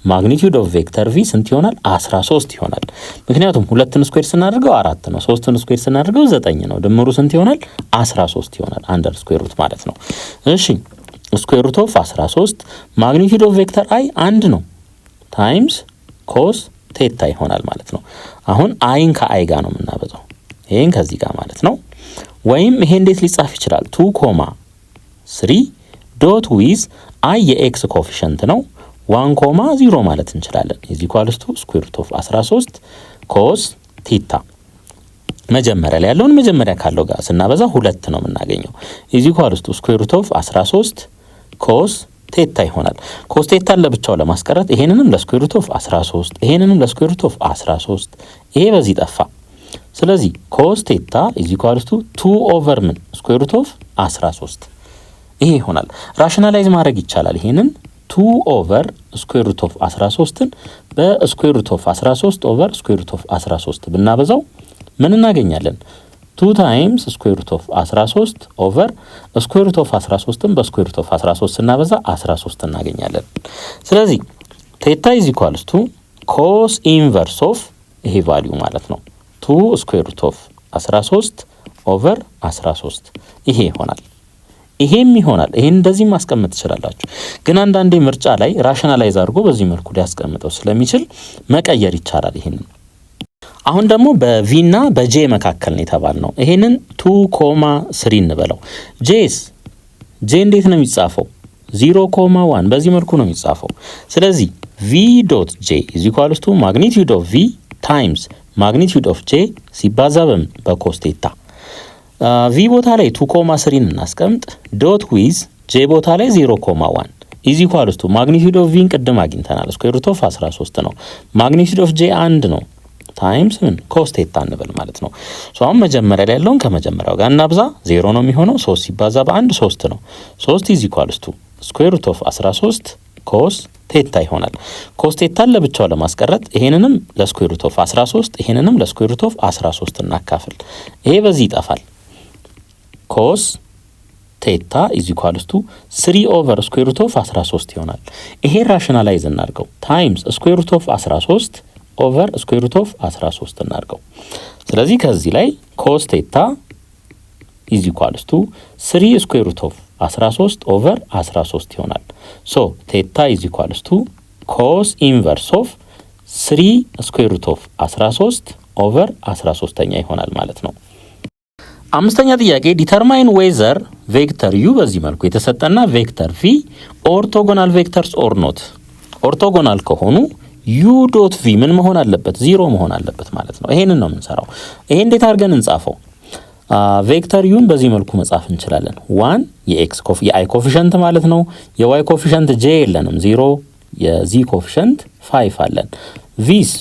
ማግኒቲዩድ ኦፍ ቬክተር ቪ ስንት ይሆናል? 13 ይሆናል። ምክንያቱም 2ን ስኩዌር ስናደርገው 4 ነው፣ 3ን ስኩዌር ስናደርገው 9 ነው። ድምሩ ስንት ይሆናል? 13 ይሆናል። አንደር ስኩዌር ሩት ማለት ነው። እሺ ስኩዌር ሩት ኦፍ 13 ማግኒቲዩድ ኦፍ ቬክተር አይ 1 ነው ታይምስ ኮስ ቴታ ይሆናል ማለት ነው። አሁን አይን ከአይ ጋር ነው የምናበዛው፣ ይሄን ከዚህ ጋር ማለት ነው። ወይም ይሄ እንዴት ሊጻፍ ይችላል? 2,3 ዶት ዊዝ አይ የኤክስ ኮፊሸንት ነው 1,0 ማለት እንችላለን። ኢዝ ኢኳልስ ቱ ስኩዌር ሩት ኦፍ 13 ኮስ ቴታ። መጀመሪያ ላይ ያለውን መጀመሪያ ካለው ጋር ስናበዛ 2 ነው የምናገኘው። ኢዝ ኢኳልስ ቱ ስኩዌር ሩት ኦፍ 13 ኮስ ቴታ ይሆናል። ኮስ ቴታን ለብቻው ለማስቀረት ይሄንንም ለስኩዌር ሩት ኦፍ 13 ይሄንንም ለስኩዌር ሩት ኦፍ 13 ይሄ በዚህ ጠፋ። ስለዚህ ኮስ ቴታ ኢዝ ኢኳልስ ቱ 2 ኦቨር ምን ስኩዌር ሩት ኦፍ 13 ይሄ ይሆናል። ራሽናላይዝ ማድረግ ይቻላል። ይሄንን 2 ኦቨር ስኩዌር ሩት ኦፍ 13ን በስኩዌር ሩት ኦፍ 13 ኦቨር ስኩዌር ሩት ኦፍ 13 ብናበዛው ምን እናገኛለን? 2 ታይምስ ስኩዌር ሩት ኦፍ 13 ኦቨር ስኩዌር ሩት ኦፍ 13ን በስኩዌር ሩት ኦፍ 13 ስናበዛ 13 እናገኛለን። ስለዚህ ቴታ ኢዝ ኢኳልስ ቱ ኮስ ኢንቨርስ ኦፍ ይሄ ቫልዩ ማለት ነው 2 ስኩዌር ሩት ኦፍ 13 ኦቨር 13 ይሄ ይሆናል። ይሄም ይሆናል። ይሄን እንደዚህ ማስቀመጥ ትችላላችሁ። ግን አንዳንዴ ምርጫ ላይ ራሽናላይዝ አድርጎ በዚህ መልኩ ሊያስቀምጠው ስለሚችል መቀየር ይቻላል። ይሄንን አሁን ደግሞ በቪ እና በጄ መካከል ነው የተባልነው። ይሄንን 2,3 እንበለው። ጄ እንዴት ነው የሚጻፈው? 0,1 በዚህ መልኩ ነው የሚጻፈው። ስለዚህ ቪ ዶት ጄ ኢዝ ኢኳልስ ቱ ማግኒቲዩድ ኦፍ ቪ ታይምስ ማግኒቲዩድ ኦፍ ጄ ሲባዛ በኮስ ቴታ። ቪ ቦታ ላይ 2,3 እናስቀምጥ። ዶት ዊዝ ጄ ቦታ ላይ 0,1 ኢዝ ኢኳልስ ቱ ማግኒቲዩድ ኦፍ ቪን ቅድም አግኝተናል፣ ስኩዌር ሩት ኦፍ 13 ነው። ማግኒቲዩድ ኦፍ ጄ 1 ነው ታይምስ ምን ኮስ ቴታ እንበል ማለት ነው። አሁን መጀመሪያ ላይ ያለውን ከመጀመሪያው ጋር እናብዛ፣ 0 ነው የሚሆነው። 3 ሲባዛ በ1 3 ነው። 3 ኢዝ ኢኳልስ ቱ ስኩዌር ሩት ኦፍ 13 ኮስ ቴታ ይሆናል። ኮስ ቴታን ለብቻው ለማስቀረት ይሄንንም ለስኩዌር ሩት ኦፍ 13 ይሄንንም ለስኩዌር ሩት ኦፍ 13 እናካፍል። ይሄ በዚህ ይጠፋል። ኮስ ቴታ ኢዝ ኢኳልስ ቱ 3 ኦቨር ስኩዌር ሩት ኦፍ 13 ይሆናል። ይሄ ራሽናላይዝ እናድርገው። ታይምስ ስኩዌር ሩት ኦፍ 13 ኦቨር ስኩዌር ሩት ኦፍ 13 እናድርገው። ስለዚህ ከዚህ ላይ ኮስ ቴታ ኢዝ ኢኳልስ ቱ 3 ስኩዌር ሩት ኦፍ 13 ኦቨር 13 ይሆናል። ሶ ቴታ ኢዝ ኢኳልስ ቱ ኮስ ኢንቨርስ ኦፍ 3 ስኩዌር ሩት ኦፍ 13 ኦቨር 13ኛ ይሆናል ማለት ነው። አምስተኛ ጥያቄ ዲተርማይን ዌዘር ቬክተር ዩ በዚህ መልኩ የተሰጠና ቬክተር ቪ ኦርቶጎናል ቬክተርስ ኦር ኖት። ኦርቶጎናል ከሆኑ ዩ ዶት ቪ ምን መሆን አለበት? 0 መሆን አለበት ማለት ነው። ይሄንን ነው የምንሰራው። ይሄ እንዴት አድርገን እንጻፈው? ቬክተር ዩን በዚህ መልኩ መጻፍ እንችላለን። 1 የአይ ኮፊሸንት ማለት ነው። የዋይ ኮፊሸንት ጄ የለንም 0፣ የዚ ኮፊሸንት 5 አለን። ቪስ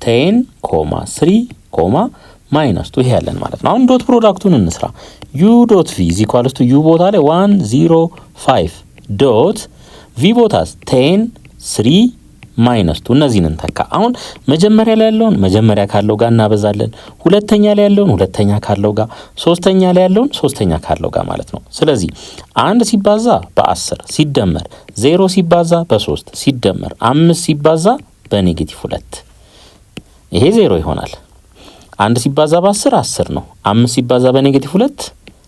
10, 3, -2 ይሄ ያለን ማለት ነው። አሁን ዶት ፕሮዳክቱን እንስራ። ዩ ዶት ቪ ኢዝ ኢኳልስ ቱ ዩ ቦታ ላይ 1 0 5 ዶት ቪ ቦታ 10 3 -2 እነዚህን እንተካ። አሁን መጀመሪያ ላይ ያለውን መጀመሪያ ካለው ጋር እናበዛለን፣ ሁለተኛ ላይ ያለውን ሁለተኛ ካለው ጋር፣ ሶስተኛ ላይ ያለውን ሶስተኛ ካለው ጋር ማለት ነው። ስለዚህ 1 ሲባዛ በ10 ሲደመር 0 ሲባዛ በ3 ሲደመር 5 ሲባዛ በኔጌቲቭ 2 ይሄ 0 ይሆናል። 1 ሲባዛ በ10 10 ነው። 5 ሲባዛ በኔጌቲቭ 2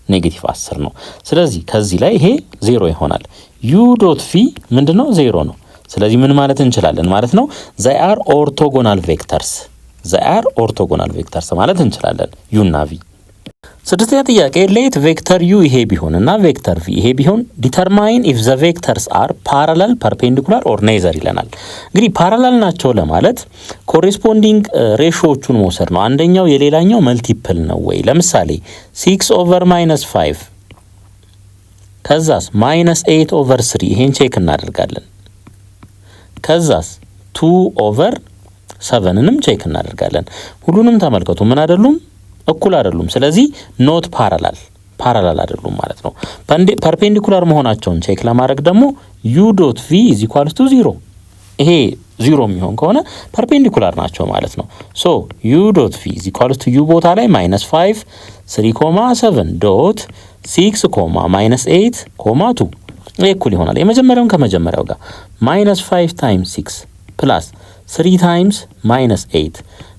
ኔጌቲቭ 10 ነው። ስለዚህ ከዚህ ላይ ይሄ 0 ይሆናል። ዩ ዶት ቪ ምንድነው? 0 ነው። ስለዚህ ምን ማለት እንችላለን ማለት ነው? they are orthogonal vectors ማለት እንችላለን ዩ እና ቪ። ስድስተኛ ጥያቄ ሌት ቬክተር ዩ ይሄ ቢሆንና ቬክተር ቪ ይሄ ቢሆን ዲተርማይን ኢፍ ዘ ቬክተርስ አር ፓራለል ፐርፔንዲኩላር ኦር ኔዘር ይለናል። እንግዲህ ፓራለል ናቸው ለማለት ኮሬስፖንዲንግ ሬሾዎቹን መውሰድ ነው። አንደኛው የሌላኛው መልቲፕል ነው ወይ? ለምሳሌ 6 ኦቨር -5 ከዛስ -8/3 ይሄን ቼክ እናደርጋለን። ከዛስ 2/7ንም ቼክ እናደርጋለን። ሁሉንም ተመልከቱ ምን አይደሉም እኩል አይደሉም። ስለዚህ ኖት ፓራላል አይደሉም ማለት ነው። ፐርፔንዲኩላር መሆናቸውን ቼክ ለማድረግ ደግሞ u.v = 0 ይሄ 0 የሚሆን ከሆነ ፐርፔንዲኩላር ናቸው ማለት ነው። ሶ u.v = u ቦታ ላይ -5 3.7 ዶት 6 -8 2 ይሄ እኩል ይሆናል። የመጀመሪያውን ከመጀመሪያው ጋር -5 ታይምስ 6 ፕላስ 3 ታይምስ -8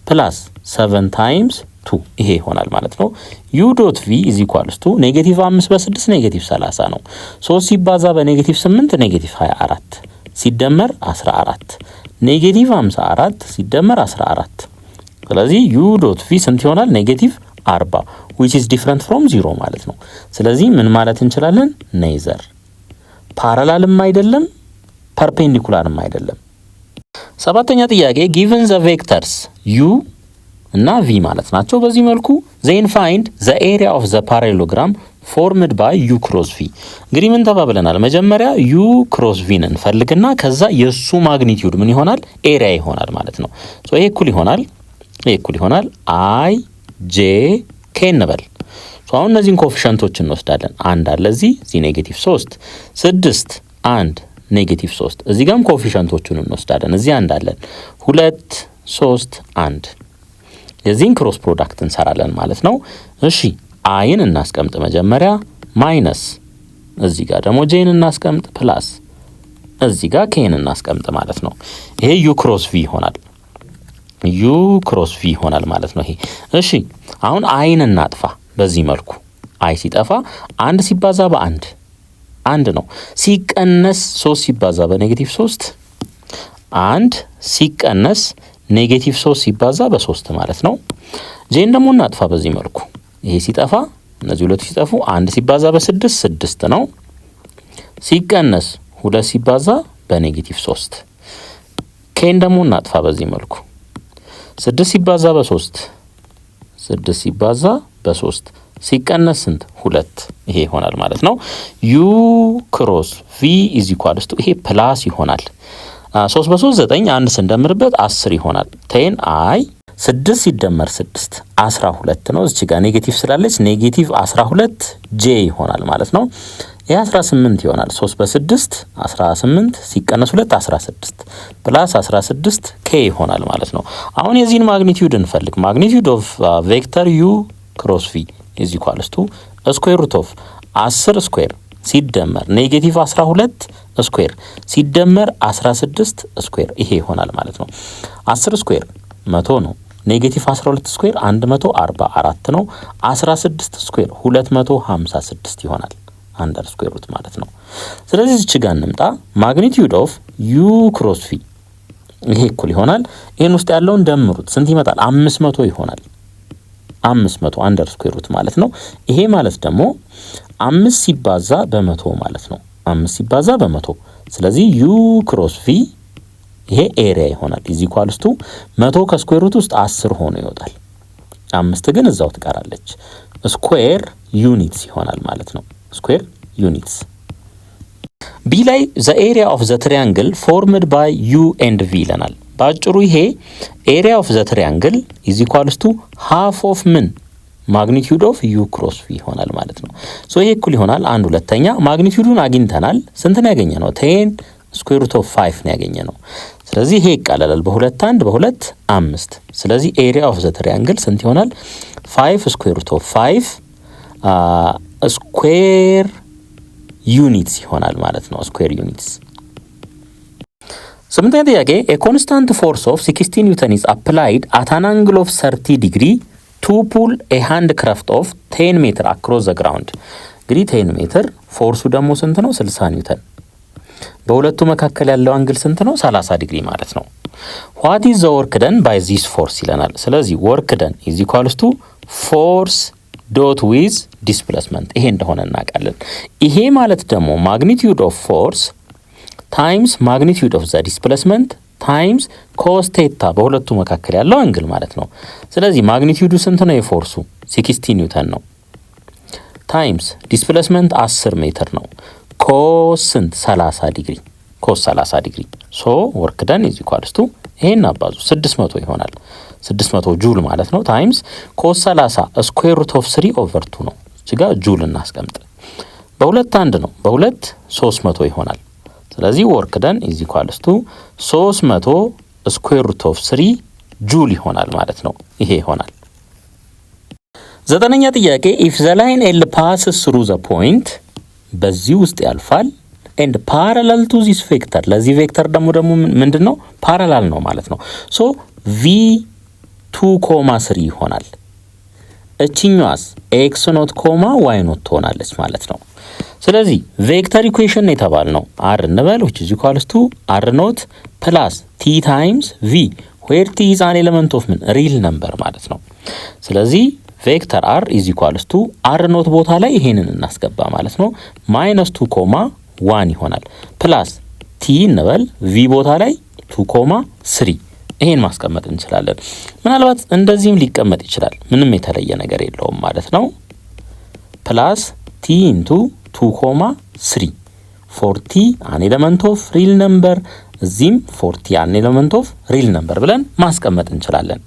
ፕላስ 7 ታይምስ 2 ይሄ ይሆናል ማለት ነው። u.v = -5 በ6 -30 ነው። 3 ሲባዛ በ-8 -24 ሲደመር 14 -54 ሲደመር 14 ስለዚህ u.v ስንት ይሆናል? -40 which is different from 0 ማለት ነው። ስለዚህ ምን ማለት እንችላለን? ኔዘር ፓራላልም አይደለም ፐርፔንዲኩላርም አይደለም። ሰባተኛ ጥያቄ given the vectors u እና v ማለት ናቸው። በዚህ መልኩ then find the area of the parallelogram formed by u cross v። እንግዲህ ምን ተባብለናል? መጀመሪያ u cross v እንፈልግና ከዛ የሱ ማግኒቲዩድ ምን ይሆናል? ኤሪያ ይሆናል ማለት ነው። ሶ ይሄ እኩል ይሆናል i j k እንበል። ሶ አሁን እነዚህን ኮኤፊሺየንቶች እንወስዳለን። አንድ አለ እዚህ -3 6 1 -3 እዚህ ጋርም ኮኤፊሺየንቶቹን እንወስዳለን። እዚህ አንድ አለን 2 3 1 የዚህን ክሮስ ፕሮዳክት እንሰራለን ማለት ነው። እሺ አይን እናስቀምጥ መጀመሪያ ማይነስ እዚህ ጋር ደግሞ ጄን እናስቀምጥ ፕላስ እዚህ ጋር ኬን እናስቀምጥ ማለት ነው። ይሄ ዩ ክሮስ ቪ ይሆናል ማለት ነው ይሄ። እሺ አሁን አይን እናጥፋ። በዚህ መልኩ አይ ሲጠፋ 1 ሲባዛ በ1 1 ነው። ሲቀነስ 3 ሲባዛ በ-3 1 ሲቀነስ -3 ሲባዛ በ3 ማለት ነው። ጄን ደግሞ እናጥፋ በዚህ መልኩ። ይሄ ሲጠፋ እነዚህ ሁለቱ ሲጠፉ 1 ሲባዛ በ6 6 ነው። ሲቀነስ 2 ሲባዛ በ-3 ኬን ደግሞ እናጥፋ በዚህ መልኩ 6 ሲባዛ በ3 6 ሲባዛ በ3 ሲቀነስ ስንት 2 ይሄ ይሆናል ማለት ነው። u ክሮስ v = ይሄ ፕላስ ይሆናል 3 በ3 9 1 ስንደምርበት 10 ይሆናል። 10 አይ 6 ሲደመር 6 12 ነው። እዚህ ጋር ኔጌቲቭ ስላለች -12 ጄ ይሆናል ማለት ነው። ይሄ 18 ይሆናል። 3 በ6 18 ሲቀነስ 2 16 ፕላስ 16 ኬ ይሆናል ማለት ነው። አሁን የዚህን ማግኒቲዩድ እንፈልግ። ማግኒቲዩድ ኦፍ ቬክተር u ክሮስ v = ስኩዌር ሩት ኦፍ 10 ስኩዌር ሲደመር -12 ስኩዌር ሲደመር 16 ስኩዌር ይሄ ይሆናል ማለት ነው። 10 ስኩዌር 100 ነው። -12 ስኩዌር 144 ነው። 16 ስኩዌር 256 ይሆናል አንደር ስኩዌር ሩት ማለት ነው። ስለዚህ እዚህ ጋር እንምጣ። ማግኒቲዩድ ኦፍ u ክሮስ v ይሄ እኩል ይሆናል ይሄን ውስጥ ያለውን ደምሩት ስንት ይመጣል? 500 ይሆናል። 500 አንደር ስኩዌር ሩት ማለት ነው። ይሄ ማለት ደግሞ 5 ሲባዛ በ100 ማለት ነው። 5 ሲባዛ በ100 ስለዚህ u ክሮስ v ይሄ ኤሪያ ይሆናል = 100 ከስኩዌር ሩት ውስጥ 10 ሆኖ ይወጣል። 5 ግን እዛው ትቀራለች። ስኩዌር ዩኒትስ ይሆናል ማለት ነው። ስኩዌር ዩኒትስ። ቢ ላይ the area of the triangle formed by u and v ይለናል። ባጭሩ ይሄ area of the triangle = half of ምን ማግኒቲዩድ ኦፍ u ክሮስ v ይሆናል ማለት ነው። ሶ ይሄ እኩል ይሆናል 1 ሁለተኛ ማግኒቲዩዱን አግኝተናል። ስንት ነው ያገኘነው? 10 ስኩዌር ሩት ኦፍ 5 ነው ያገኘነው። ስለዚህ ይሄ ይቃለላል በ2 1 በ2 5 ስለዚህ ኤሪያ ኦፍ ዘ ትሪያንግል ስንት ይሆናል? 5 ስኩዌር ሩት ኦፍ 5 ስኩዌር ዩኒትስ ይሆናል ማለት ነው። ስኩዌር ዩኒትስ። ስምንተኛ ጥያቄ a constant force of 16 ኒውተን is applied at an angle of 30 degree to pull a handcraft of 10 meter across the ground። እንግዲህ 10 ሜትር ፎርሱ ደግሞ ስንት ነው? 60 ኒውተን። በሁለቱ መካከል ያለው አንግል ስንት ነው? 30 ዲግሪ ማለት ነው። what is the work done by this force ይለናል። ስለዚህ work done = force dot with displacement ይሄ እንደሆነ እናውቃለን። ይሄ ማለት ደግሞ magnitude of force times magnitude of the displacement times cos theta በሁለቱ መካከል ያለው አንግል ማለት ነው። ስለዚህ ማግኒቲዩዱ ስንት ነው? የፎርሱ 60 ኒውተን ነው። ታይምስ ዲስፕሌስመንት 10 ሜትር ነው። ኮስ ስንት 30 ዲግሪ ኮስ 30 ዲግሪ ሶ ወርክ ደን ኢዝ ኢኳልስ ቱ ይሄን አባዙ 600 ይሆናል። 600 ጁል ማለት ነው። ታይምስ ኮስ 30 ስኩዌር ሩት ኦፍ 3/2 ነው። እዚህ ጋር ጁል እናስቀምጥ። በሁለት አንድ ነው። በሁለት 300 ይሆናል። ስለዚህ ወርክ ደን ኢዝ ኢኳልስ ቱ 300 ስኩዌር ሩት ኦፍ 3 ጁል ይሆናል ማለት ነው። ይሄ ይሆናል። ዘጠነኛ ጥያቄ ኢፍ ዘ ላይን ኤል ፓስስ ስሩ ዘ ፖይንት በዚህ ውስጥ ያልፋል ኤንድ ፓራላል ቱ ዚስ ቬክተር ለዚህ ቬክተር ደግሞ ምንድነው ፓራላል ነው ማለት ነው። ሶ v2,3 ይሆናል። እቺኛዋስ ኤክስ ኖት ኮማ ዋይ ኖት ትሆናለች ማለት ነው። ስለዚህ ቬክተር ኢኩዌሽን የተባልነው r እንበል which is equals to r ኖት ፕላስ t times v where t is an element of ምን ሪል ነምበር ማለት ነው። ስለዚህ ቬክተር r is equals to r ኖት ቦታ ላይ ይሄንን እናስገባ ማለት ነው -2,1 ይሆናል ፕላስ t እንበል v ቦታ ላይ 2,3 ይሄን ማስቀመጥ እንችላለን። ምናልባት እንደዚህም ሊቀመጥ ይችላል። ምንም የተለየ ነገር የለውም ማለት ነው። ፕላስ t into 2,3 40 an element of real number እዚህም 40 an element of real number ብለን ማስቀመጥ እንችላለን።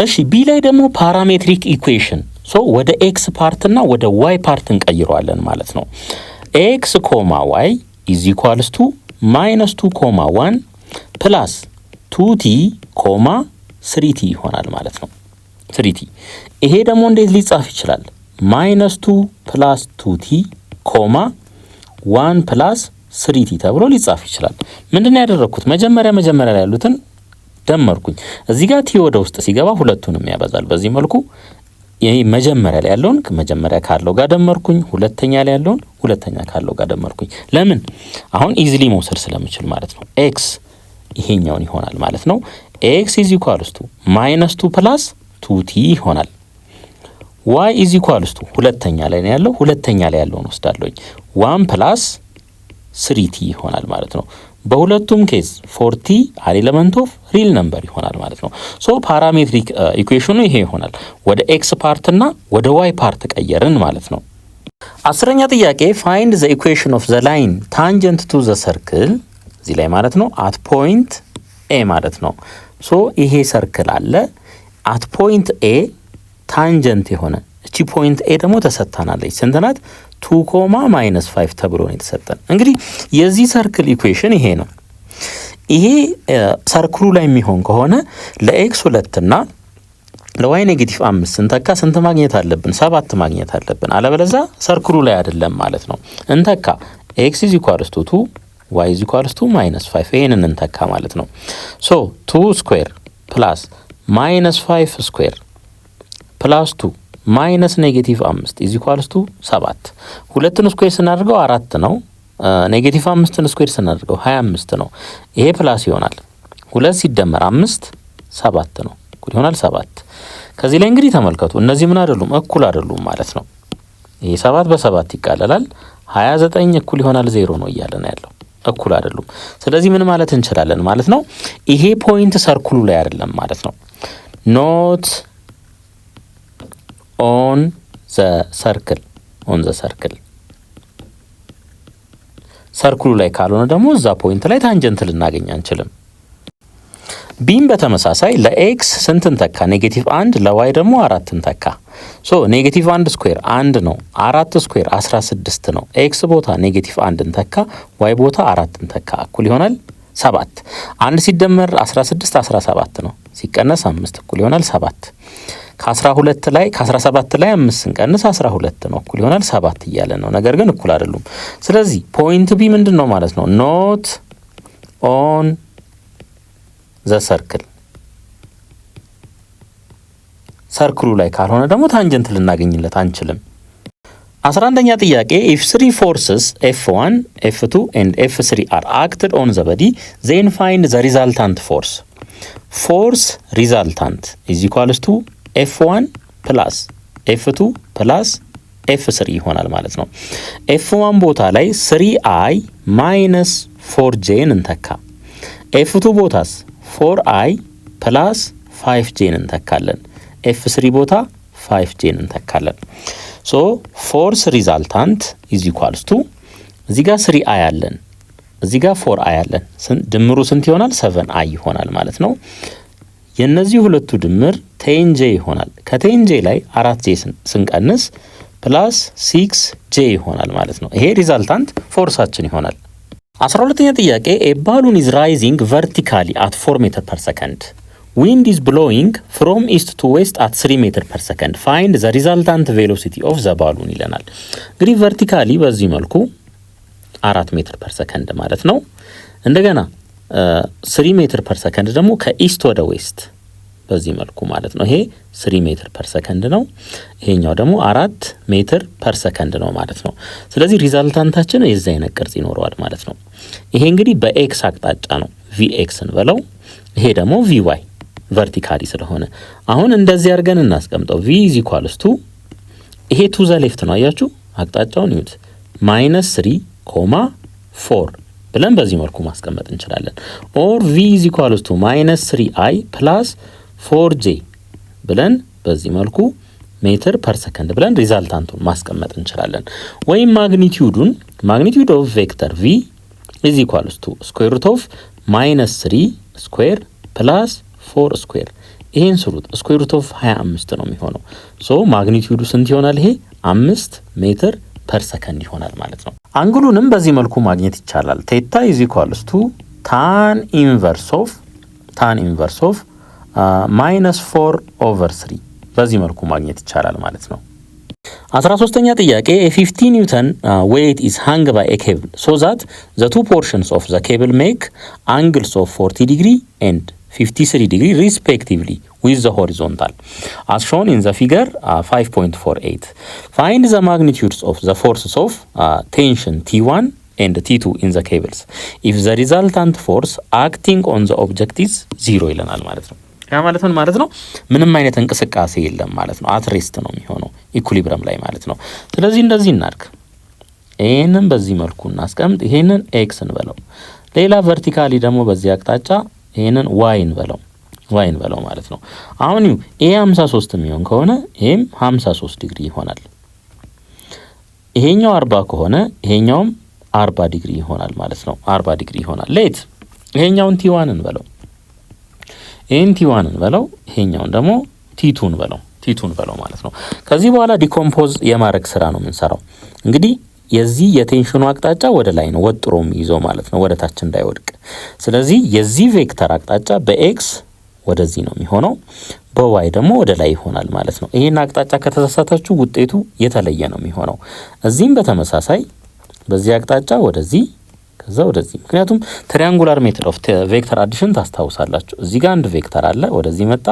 እሺ ቢ ላይ ደግሞ ፓራሜትሪክ ኢኩዌሽን ሶ ወደ ኤክስ ፓርት እና ወደ ዋይ ፓርት እንቀይረዋለን ማለት ነው። ኤክስ ኮማ ዋይ ኢዝ ኢኳልስ ቱ -2,1 ፕላስ 2t ኮማ 3t ይሆናል ማለት ነው። 3t ይሄ ደግሞ እንዴት ሊጻፍ ይችላል? -2 ፕላስ 2t ኮማ 1 ፕላስ 3t ተብሎ ሊጻፍ ይችላል። ምንድነው ያደረኩት? መጀመሪያ ላይ ያሉትን ደመርኩኝ። እዚህ ጋር ቲ ወደ ውስጥ ሲገባ ሁለቱንም ያበዛል። በዚህ መልኩ ይሄ መጀመሪያ ላይ ያለውን መጀመሪያ ካለው ጋር ደመርኩኝ፣ ሁለተኛ ላይ ያለውን ሁለተኛ ካለው ጋር ደመርኩኝ። ለምን? አሁን ኢዚሊ መውሰድ ስለምችል ማለት ነው። ኤክስ ይሄኛውን ይሆናል ማለት ነው። ኤክስ ኢዝ ኢኳልስ ቱ -2 ፕላስ 2t ይሆናል። ዋይ ኢዝ ኢኳልስ ቱ ሁለተኛ ላይ ነው ያለው፣ ሁለተኛ ላይ ያለውን ወስዳለሁኝ 1 ፕላስ 3t ይሆናል ማለት ነው። በሁለቱም ኬዝ 40 አን ኤሌመንት ኦፍ ሪል ነምበር ይሆናል ማለት ነው። ሶ ፓራሜትሪክ ኢኩዌሽኑ ይሄ ይሆናል። ወደ ኤክስ ፓርት እና ወደ ዋይ ፓርት ቀየርን ማለት ነው። አስረኛ ጥያቄ ፋይንድ ዘ ኢኩዌሽን ኦፍ ዘ ላይን ታንጀንት ቱ ዘ ሰርክል እዚህ ላይ ማለት ነው አት ፖይንት ኤ ማለት ነው። ሶ ይሄ ሰርክል አለ አት ፖይንት ኤ ታንጀንት የሆነ እቺ ፖይንት ኤ ደግሞ ተሰጥታናለች። ስንት ናት? 2,-5 ተብሎ ነው የተሰጠን። እንግዲህ የዚህ ሰርክል ኢኩዌሽን ይሄ ነው። ይሄ ሰርክሉ ላይ የሚሆን ከሆነ ለኤክስ 2 እና ለዋይ -5 ስንተካ ስንት ማግኘት አለብን? 7 ማግኘት አለብን። አለበለዚያ ሰርክሉ ላይ አይደለም ማለት ነው። እንተካ ኤክስ ኢዝ ኢኳልስ ቱ 2 ዋይ ኢዝ ኢኳልስ ቱ -5 ይሄንን እንተካ ማለት ነው። ሶ 2 ስኩዌር ፕላስ -5 ስኩዌር ፕላስ 2 -5 ኢዝ ኢኳልስ ቱ 7 ሁለትን ስኩዌር ስናደርገው 4 ነው። -5ን ስኩዌር ስናደርገው 25 ነው። ይሄ ፕላስ ይሆናል 2 ሲደመር 5 7 ነው። እኩል ይሆናል 7። ከዚህ ላይ እንግዲህ ተመልከቱ እነዚህ ምን አይደሉም እኩል አይደሉም ማለት ነው። ይሄ 7 በ7 ይቃለላል 29 እኩል ይሆናል 0 ነው እያለ ነው ያለው። እኩል አይደሉም። ስለዚህ ምን ማለት እንችላለን ማለት ነው? ይሄ ፖይንት ሰርክሉ ላይ አይደለም ማለት ነው። ኖት ኦን ዘ ሰርክል ሰርክሉ ላይ ካልሆነ ደግሞ እዛ ፖይንት ላይ ታንጀንት ልናገኝ አንችልም። ቢም በተመሳሳይ ለኤክስ ስንትን ተካ? -1 ለዋይ ደግሞ 4ን ተካ። ሶ -1 ስኩዌር 1 ነው። 4 ስኩዌር 16 ነው። ኤክስ ቦታ -1ን ተካ፣ ዋይ ቦታ 4ን ተካ። እኩል ይሆናል 7። 1 ሲደመር 16 17 ነው። ሲቀነስ 5 እኩል ይሆናል 7። ከ12 ላይ ከ17 ላይ 5 ስንቀንስ 12 ነው። እኩል ይሆናል 7 እያለ ነው። ነገር ግን እኩል አይደሉም። ስለዚህ ፖይንት ቢ ምንድነው ማለት ነው? ኖት ኦን ዘ ሰርክል ሰርክሉ ላይ ካልሆነ ደግሞ ታንጀንት ልናገኝለት አንችልም። 11ኛ ጥያቄ if 3 forces F1 F2 and F3 are acted on the body then find the resultant force resultant is equals to F1 plus F2 plus F3 ይሆናል ማለት ነው። F1 ቦታ ላይ 3i minus 4jን እንተካ። F2 ቦታስ 4i plus 5jን እንተካለን። F3 ቦታ 5jን እንተካለን። ሶ ፎርስ ሪዛልታንት ኢዝ ኢኳልስ ቱ እዚህ ጋር 3i አለን፣ እዚህ ጋር 4i አለን። ድምሩ ስንት ይሆናል? 7i ይሆናል ማለት ነው። የነዚህ ሁለቱ ድምር 10j ይሆናል። ከ10j ላይ 4j ስንቀንስ ፕላስ 6j ይሆናል ማለት ነው። ይሄ ሪዛልታንት ፎርሳችን ይሆናል። 12ኛ ጥያቄ ኤ ባሉን ኢዝ ራይዚንግ ቨርቲካሊ አት 4 ሜትር ፐር ሰከንድ ዊንድ ኢዝ ብሎዊንግ ፍሮም ኢስት ቱ ዌስት አት 3 ሜትር ፐር ሰከንድ ፋይንድ ዘ ሪዛልታንት ቬሎሲቲ ኦፍ ዘ ባሉን ይለናል። እንግዲህ ቨርቲካሊ በዚህ መልኩ 4 ሜትር ፐር ሰከንድ ማለት ነው። እንደገና 3 ሜትር ፐር ሰከንድ ደግሞ ከኢስት ወደ ዌስት በዚህ መልኩ ማለት ነው። ይሄ 3 ሜትር ፐር ሰከንድ ነው። ይሄኛው ደግሞ 4 ሜትር ፐር ሰከንድ ነው ማለት ነው። ስለዚህ ሪዛልታንታችን የዚህ አይነት ቅርጽ ይኖረዋል ማለት ነው። ይሄ እንግዲህ በኤክስ አቅጣጫ ነው፣ ቪኤክስ እንበለው። ይሄ ደግሞ ቪዋይ ቨርቲካሊ ስለሆነ አሁን እንደዚህ አድርገን እናስቀምጠው። ቪ ኢዝ ኢኳልስ ቱ ይሄ ቱ ዘ ሌፍት ነው። አያችሁ አቅጣጫውን ይዩት። -3,4 ብለን በዚህ መልኩ ማስቀመጥ እንችላለን። ኦር ቪ ኢዝ ኢኳልስ ቱ -3i ፕላስ 4j ብለን በዚህ መልኩ ሜትር ፐር ሰከንድ ብለን ሪዛልታንቱን ማስቀመጥ እንችላለን። ወይም ማግኒቲዩድ ኦፍ ቬክተር v ኢዝ ኢኳልስ ቱ ስኩዌር ሩት ኦፍ -3 ስኩዌር ፕላስ 4 ስኩዌር። ይሄን ስሩት ስኩዌር ሩት ኦፍ 25 ነው የሚሆነው። ሶ ማግኒቲዩዱ ስንት ይሆናል? ይሄ 5 ሜትር ፐር ሰከንድ ይሆናል ማለት ነው። አንግሉንም በዚህ መልኩ ማግኘት ይቻላል። ቴታ ኢዝ ኢኳልስ ቱ ታን ኢንቨርስ ኦፍ -4/3 በዚህ መልኩ ማግኘት ይቻላል ማለት ነው። 13ኛ ጥያቄ a50 ኒውተን weight is hung by a cable so that the two portions of the cable make angles of 40 degree and 53 degree respectively with the horizontal as shown in the figure 5.48. Find the magnitudes of the forces of tension T1 and T2 in the cables if the resultant force acting on the object is 0 ይለናል ማለት ነው። ያ ማለት ምን ማለት ነው? ምንም አይነት እንቅስቃሴ የለም ማለት ነው። አት ሬስት ነው የሚሆነው ኢኩሊብረም ላይ ማለት ነው። ስለዚህ እንደዚህ እናድርግ። ይሄንን በዚህ መልኩ እናስቀምጥ። ይሄንን ኤክስ እንበለው። ሌላ ቨርቲካሊ ደግሞ በዚህ አቅጣጫ ይሄንን ዋይ እንበለው ማለት ነው። አሁን ይሄ 53 የሚሆን ከሆነ ይሄም 53 ዲግሪ ይሆናል። ይሄኛው 40 ከሆነ ይሄኛውም 40 ዲግሪ ይሆናል ማለት ነው። 40 ዲግሪ ይሆናል። ሌት ይሄኛውን ቲ1 እንበለው፣ ይሄን ቲ1 እንበለው፣ ይሄኛውን ደግሞ ቲ2 እንበለው ማለት ነው። ከዚህ በኋላ ዲኮምፖዝ የማድረግ ስራ ነው የምንሰራው። እንግዲህ የዚህ የቴንሽኑ አቅጣጫ ወደ ላይ ነው ወጥሮ የሚይዘው ማለት ነው፣ ወደ ታች እንዳይወድቅ። ስለዚህ የዚህ ቬክተር አቅጣጫ በኤክስ ወደዚህ ነው የሚሆነው፣ በዋይ ደግሞ ወደ ላይ ይሆናል ማለት ነው። ይሄን አቅጣጫ ከተሳሳታችሁ ውጤቱ የተለየ ነው የሚሆነው። እዚህም በተመሳሳይ በዚህ አቅጣጫ ወደዚህ ከዛ ወደዚህ። ምክንያቱም ትሪያንጉላር ሜትድ ኦፍ ቬክተር አዲሽን ታስታውሳላችሁ። እዚህ ጋር አንድ ቬክተር አለ፣ ወደዚህ መጣ፣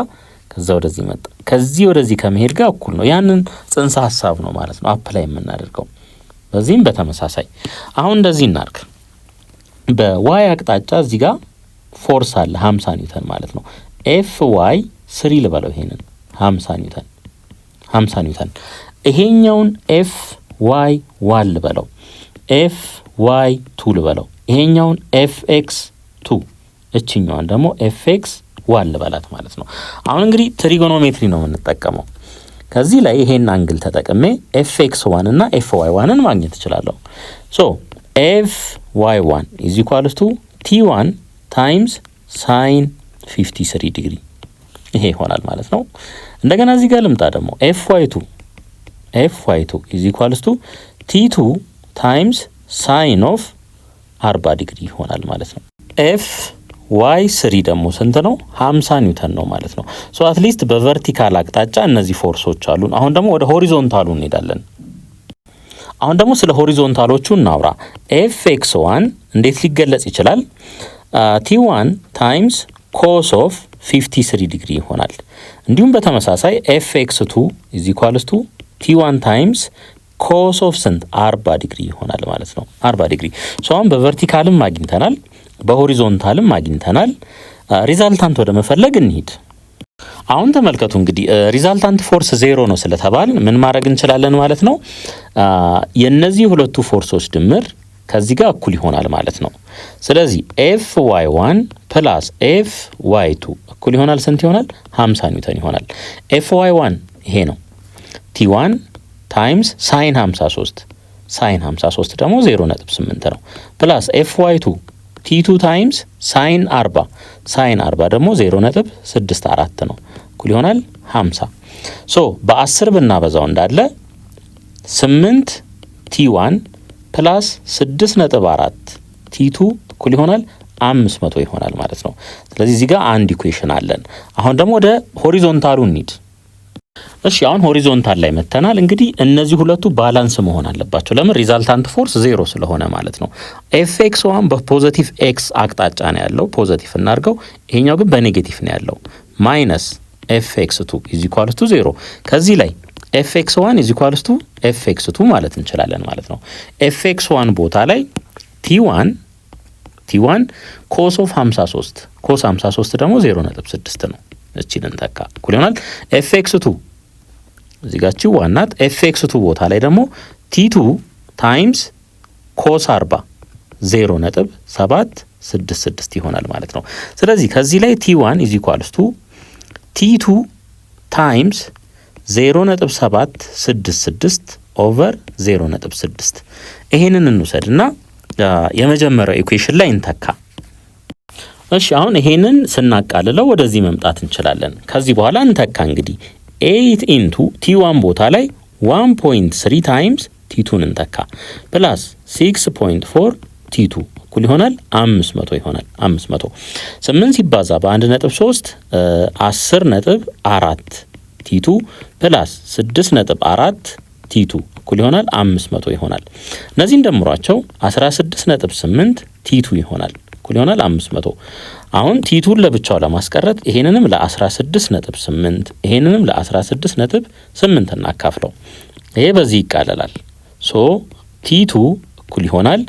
ከዛ ወደዚህ መጣ። ከዚህ ወደዚህ ከመሄድ ጋር እኩል ነው። ያንን ጽንሰ ሐሳብ ነው ማለት ነው አፕላይ የምናደርገው። በዚህም በተመሳሳይ አሁን እንደዚህ እናርግ። በዋይ አቅጣጫ እዚህ ጋር ፎርስ አለ 50 ኒውተን ማለት ነው። ኤፍ ዋይ 3 ልበለው፣ ይሄንን 50 ኒውተን። ይሄኛውን ኤፍ ዋይ 1 ልበለው፣ ኤፍ ዋይ 2 ልበለው። ይሄኛውን ኤፍ ኤክስ 2፣ እችኛዋን ደግሞ ኤፍ ኤክስ 1 ልበላት ማለት ነው። አሁን እንግዲህ ትሪጎኖሜትሪ ነው የምንጠቀመው። ከዚህ ላይ ይሄን አንግል ተጠቅሜ ኤፍ ኤክስ 1 እና ኤፍ ዋይ 1ን ማግኘት እችላለሁ። ሶ ኤፍ ዋይ 1 ኢዝ ኢኳልስ ቱ ቲ1 ታይምስ ሳይን 53 ዲግሪ ይሄ ይሆናል ማለት ነው። እንደገና እዚህ ጋር ልምጣ ደግሞ ኤፍ ዋይ 2 ኢዝ ኢኳልስ ቱ ቲ2 ታይምስ ሳይን ኦፍ 40 ዲግሪ ይሆናል ማለት ነው። ኤፍ ዋይ 3 ደግሞ ስንት ነው? 50 ኒውተን ነው ማለት ነው። ሶ አትሊስት በቨርቲካል አቅጣጫ እነዚህ ፎርሶች አሉን። አሁን ደግሞ ወደ ሆሪዞንታሉ እንሄዳለን። አሁን ደግሞ ስለ ሆሪዞንታሎቹ እናውራ። ኤፍ ኤክስ 1 እንዴት ሊገለጽ ይችላል? ቲ1 ታይምስ ኮስ ኦፍ 53 ዲግሪ ይሆናል። እንዲሁም በተመሳሳይ ኤፍ ኤክስ 2 ኢዝ ኢኳልስ ቱ ቲ1 ታይምስ ኮስ ኦፍ ስንት 40 ዲግሪ ይሆናል ማለት ነው። 40 ዲግሪ። ሶ አሁን በቨርቲካልም አግኝተናል፣ በሆሪዞንታልም አግኝተናል። ሪዛልታንት ወደ መፈለግ እንሂድ። አሁን ተመልከቱ እንግዲህ ሪዛልታንት ፎርስ 0 ነው ስለተባል ምን ማድረግ እንችላለን ማለት ነው? የነዚህ ሁለቱ ፎርሶች ድምር ከዚህ ጋር እኩል ይሆናል ማለት ነው። ስለዚህ ኤፍ ዋይ 1 ፕላስ ኤፍ ዋይ 2 እኩል ይሆናል ስንት ይሆናል? 50 ኒውተን ይሆናል። ኤፍ ዋይ 1 ይሄ ነው። ቲ1 ታይምስ ሳይን 53 ሳይን 53 ደግሞ 0.8 ነው ፕላስ FY2 T2 ታይምስ ሳይን 40 ሳይን 40 ደግሞ 0.64 ነው እኩል ይሆናል 50 ሶ በ10 ብናበዛው እንዳለ 8 T1 ፕላስ 6.4 T2 እኩል ይሆናል 500 ይሆናል ማለት ነው። ስለዚህ እዚህ ጋር አንድ ኢኩዌሽን አለን። አሁን ደግሞ ወደ ሆሪዞንታሉ እንሂድ። እሺ አሁን ሆሪዞንታል ላይ መተናል። እንግዲህ እነዚህ ሁለቱ ባላንስ መሆን አለባቸው። ለምን? ሪዛልታንት ፎርስ 0 ስለሆነ ማለት ነው። fx1 በፖዚቲቭ x አቅጣጫ ነው ያለው፣ ፖዚቲቭ እናርገው። ይሄኛው ግን በኔጌቲቭ ነው ያለው። ማይነስ fx2 = 0። ከዚህ ላይ fx1 = fx2 ማለት እንችላለን ማለት ነው። fx1 ቦታ ላይ t1 ኮስ ኦፍ 53 ኮስ 53 ደግሞ 0.6 ነው። እቺን እንተካ እኩል ይሆናል fx2 እዚህ ጋር ቺ ዋናት fx2 ቦታ ላይ ደግሞ t2 ታይምስ ኮስ 40 0.766 ይሆናል ማለት ነው። ስለዚህ ከዚህ ላይ t1 t2 ታይምስ 0.766 ኦቨር 0.6 ይሄንን እንውሰድና የመጀመሪያው ኢኩዌሽን ላይ እንተካ። እሺ አሁን ይሄንን ስናቃልለው ወደዚህ መምጣት እንችላለን። ከዚህ በኋላ እንተካ እንግዲህ 8 ኢንቱ t1 ቦታ ላይ 1.3 ታይምስ t2 እንተካ ፕላስ 6.4 t2 እኩል ይሆናል 500 ይሆናል 500 8 ሲባዛ በ1.3 10.4 t2 ፕላስ 6.4 t2 እኩል ይሆናል 500 ይሆናል። እነዚህን ደምሯቸው 16.8 t2 ይሆናል እኩል ይሆናል 500። አሁን t2ን ለብቻው ለማስቀረት ይሄንንም ለ16.8 ይሄንንም ለ16.8 እናካፍለው። ይሄ በዚህ ይቃለላል። ሶ t2 እኩል ይሆናል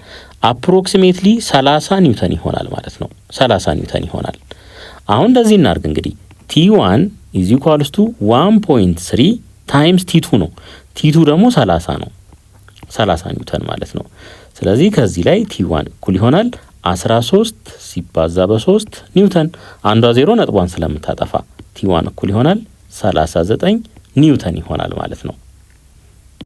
አፕሮክሲሜትሊ 30 ኒውተን ይሆናል ማለት ነው። 30 ኒውተን ይሆናል። አሁን እንደዚህ እናርግ እንግዲህ t1 1.3 ታይምስ t2 ነው። t2 ደግሞ 30 ነው። 30 ኒውተን ማለት ነው። ስለዚህ ከዚህ ላይ t1 እኩል ይሆናል 13 ሲባዛ በ3 ኒውተን አንዷ 0 ነጥቧን ስለምታጠፋ t1 እኩል ይሆናል 39 ኒውተን ይሆናል ማለት ነው።